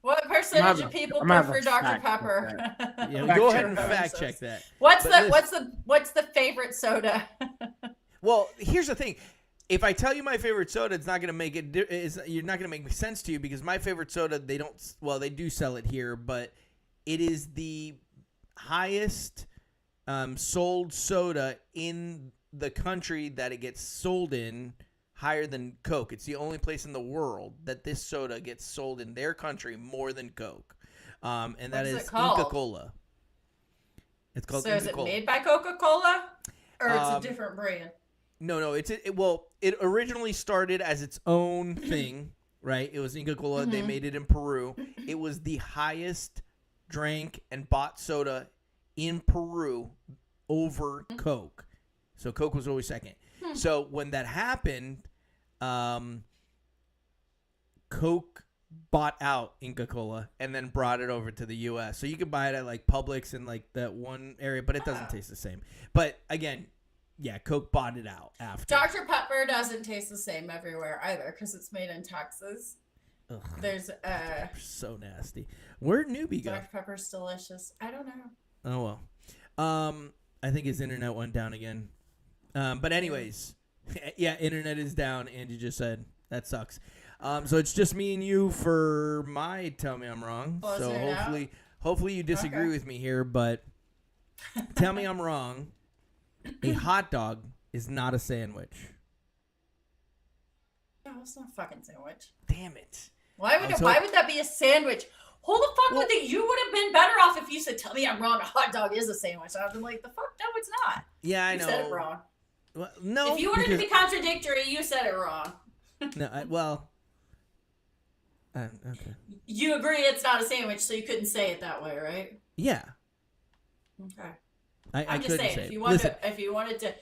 What percentage of people I'm having prefer a Dr. fact Pepper? yeah, Fact go check ahead and that. fact check that. What's But what's the favorite soda? Well, here's the thing. If I tell you my favorite soda, it's not gonna make it. You're not gonna make sense to you because my favorite soda, they don't. Well, they do sell it here, but it is the highest sold soda in the country that it gets sold in, higher than Coke. It's the only place in the world that this soda gets sold in their country more than Coke, and that What's is it called? Inca Cola. It's called So Inca is it Cola. made by Coca-Cola? Or it's a Um, different brand? No, it originally started as its own thing, right? It was Inca Cola. They made it in Peru. It was the highest drank and bought soda in Peru over Coke. So Coke was always second. So when that happened, Coke bought out Inca Cola and then brought it over to the U.S. So you could buy it at like Publix in like that one area, but it doesn't taste the same. But again, yeah, Coke bought it out after. Dr. Pepper doesn't taste the same everywhere either because it's made in Texas. Ugh, There's so nasty. Where'd newbie go? Dr. Pepper's delicious. I don't know. Oh well. I think his internet went down again. But anyways, yeah, internet is down. Angie just said that sucks. So it's just me and you for my tell me I'm wrong. Well, So is there now? hopefully you disagree Okay. with me here, but tell me I'm wrong. A hot dog is not a sandwich. No, it's not a fucking sandwich. Damn it. Why would I'm so- why would that be a sandwich? Who the fuck would think? You would have been better off if you said, "Tell me I'm wrong. A hot dog is a sandwich." I'd been like, "The fuck? No, it's not." Yeah, I You know. said it wrong. Well, no. If you wanted to because- be contradictory, you said it wrong. no, okay. You agree it's not a sandwich, so you couldn't say it that way, right? Yeah. Okay. I I'm just couldn't saying, say if it. you wanted Listen, to, if you wanted to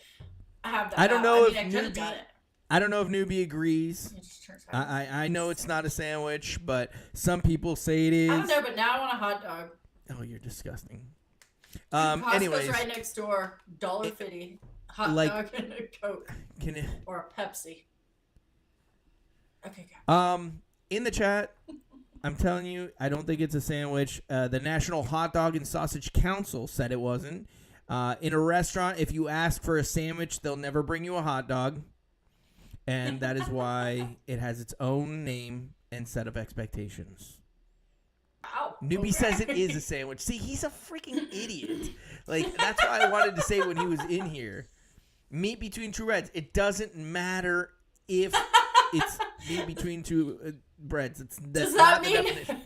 have that, I don't out, know I mean, if I could have newbie- done it. I don't know if newbie agrees. You just turns out. I know it's not a sandwich, but some people say it is. I don't know, but now I want a hot dog. Oh, you're disgusting. Costco's Anyways, right next door. $1.50 hot like- dog and a Coke can it, or a Pepsi. Okay, go. in the chat, I'm telling you, I don't think it's a sandwich. The National Hot Dog and Sausage Council said it wasn't. In a restaurant, if you ask for a sandwich, they'll never bring you a hot dog. And that is why it has its own name and set of expectations. Wow. Newbie Okay. says it is a sandwich. See, he's a freaking idiot. Like, that's what I wanted to say when he was in here. Meat between two breads. It doesn't matter if it's meat between two breads. That's Does not that the mean? definition.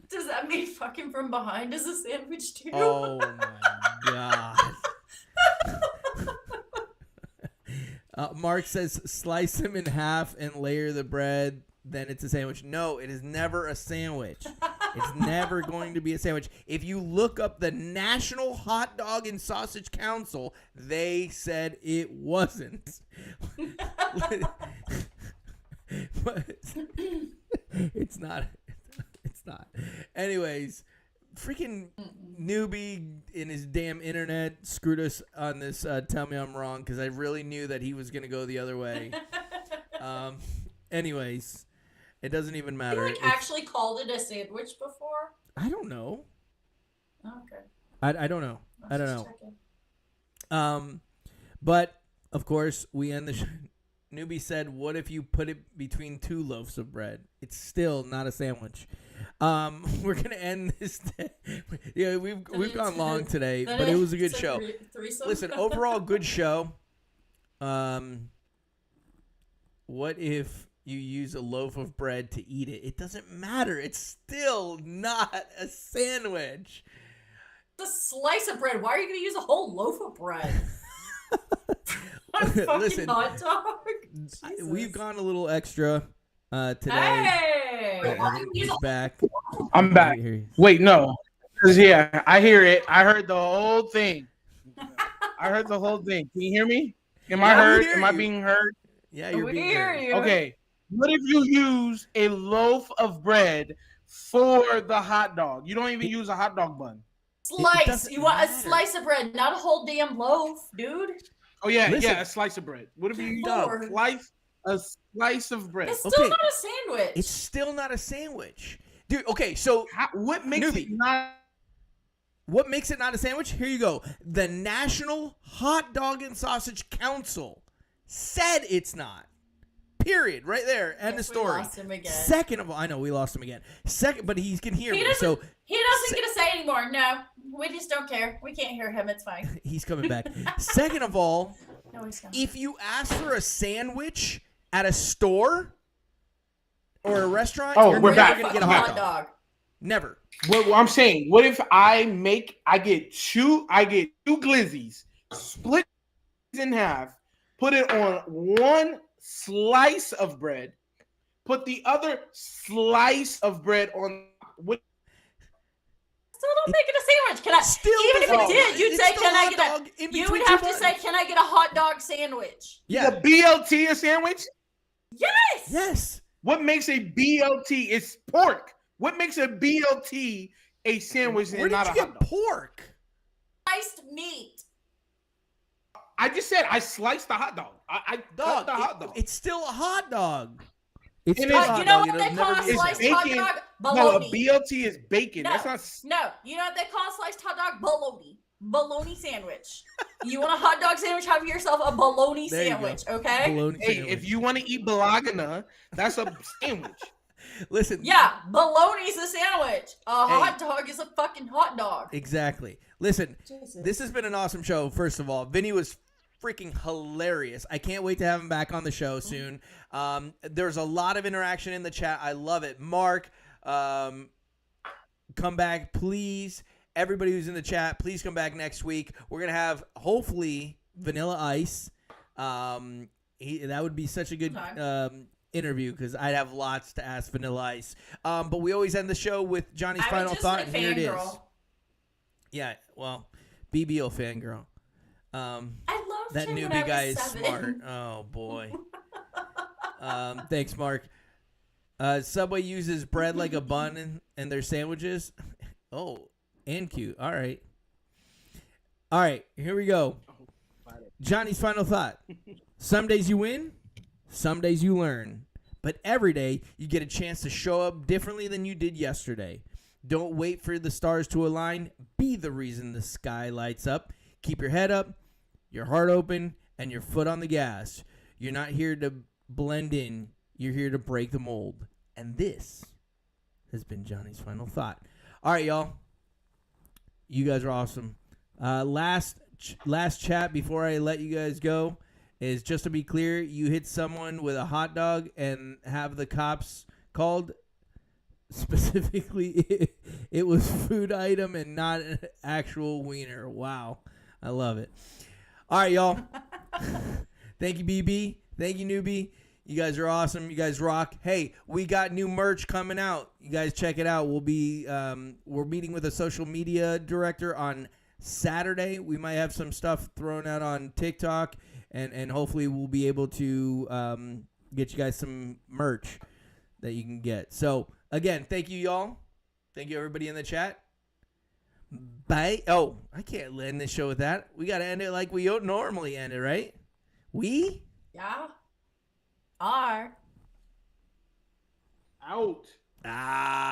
Does that mean fucking from behind is a sandwich too? Oh my god. Mark says slice them in half and layer the bread, then it's a sandwich. No, it is never a sandwich. It's never going to be a sandwich. If you look up the National Hot Dog and Sausage Council, they said it wasn't. But it's not. It's not. Anyways, freaking newbie in his damn internet screwed us on this Tell Me I'm Wrong, because I really knew that he was going to go the other way. Anyways, it doesn't even You matter. like actually called it a sandwich before? I don't know. Okay. I don't know. I don't Just know. checking. But of course, we end the Newbie said, "What if you put it between two loaves of bread? It's still not a sandwich." We're gonna end this. Yeah, we've gone long today, but it was a good show. Listen, overall, good show. What if you use a loaf of bread to eat it? It doesn't matter. It's still not a sandwich. It's a slice of bread. Why are you going to use a whole loaf of bread? A fucking Listen, hot dog? We've gone a little extra today. Hey! I think he's back. I'm back. Wait, no. Because, yeah, I hear it. I heard the whole thing. I heard the whole thing. Can you hear me? Am I heard? Am I being heard? Yeah, you're We being hear heard. you. Okay. What if you use a loaf of bread for the hot dog? You don't even use a hot dog bun. Slice. You want matter. a slice of bread, not a whole damn loaf, dude. Oh, yeah, Listen. yeah, a slice of bread. What if you use Lord. a slice of bread? It's still Okay. not a sandwich. It's still not a sandwich. Dude, okay, so What makes Newbie. it not? what makes it not a sandwich? Here you go. The National Hot Dog and Sausage Council said it's not. Period. Right there. End of Guess we story. lost him again. Second of all, I know we lost him again. Second, but he can hear He me. doesn't, So he doesn't get to say anymore. No, we just don't care. We can't hear him. It's fine. he's coming back. Second of all, No, he's not. if you ask for a sandwich at a store or a restaurant, Oh, you're we're never back. going to get a hot dog. Never. What I'm saying, what if I get two glizzies, split in half, put it on one slice of bread, put the other slice of bread on what? Still don't make it a sandwich. Can I? Still Even if doesn't- it did, you'd it's say, still "Can a I hot get dog in a?" You between would two have to buns. say, "Can I get a hot dog sandwich?" Yeah. The BLT a sandwich? Yes. Yes. What makes a BLT? It's pork. What makes a BLT a sandwich Where and did not you a get hot dog? pork? Sliced meat. I just said I sliced the hot dog. I cut Dog. the hot dog. It's still a hot dog. It's It still a is- hot You know dog. what It'll they never call a be a sliced sandwich. hot bacon. dog? No, a Bologna. BLT is bacon. No. That's not. No, you know what they call a sliced hot dog? Bologna. Bologna sandwich. You want a hot dog sandwich? Have yourself a bologna There you go. sandwich, okay? Bologna Hey, sandwich. if you want to eat balagana, that's a sandwich. Listen. Yeah, bologna's a sandwich. A hot dog is a fucking hot dog. Exactly. Listen, Jesus. this has been an awesome show, first of all. Vinny was freaking hilarious. I can't wait to have him back on the show soon. There's a lot of interaction in the chat. I love it. Mark, come back, please. Everybody who's in the chat, please come back next week. We're going to have, hopefully, Vanilla Ice. That would be such a good interview because I'd have lots to ask Vanilla Ice. But we always end the show with Johnny's I would final just thought, say and here it is. fangirl. Yeah, well, BBO fangirl. I loved That him when newbie I guy was is 7. smart. Oh, boy. Thanks, Mark. Subway uses bread like a bun in their sandwiches. Oh, and cute. All right. All right, here we go. Johnny's final thought. Some days you win, some days you learn. But every day you get a chance to show up differently than you did yesterday. Don't wait for the stars to align. Be the reason the sky lights up. Keep your head up, your heart open, and your foot on the gas. You're not here to blend in. You're here to break the mold. And this has been Johnny's final thought. All right, y'all. You guys are awesome. Last chat before I let you guys go is just to be clear, you hit someone with a hot dog and have the cops called. Specifically, it was food item and not an actual wiener. Wow. I love it. All right, y'all. Thank you, BB. Thank you, Newbie. You guys are awesome. You guys rock. Hey, we got new merch coming out. You guys check it out. We'll be we're meeting with a social media director on Saturday. We might have some stuff thrown out on TikTok, and hopefully we'll be able to get you guys some merch that you can get. So, again, thank you, y'all. Thank you, everybody in the chat. Bye. Oh, I can't end this show with that. We got to end it like we normally end it, right? We? Yeah. R. Out. Ah,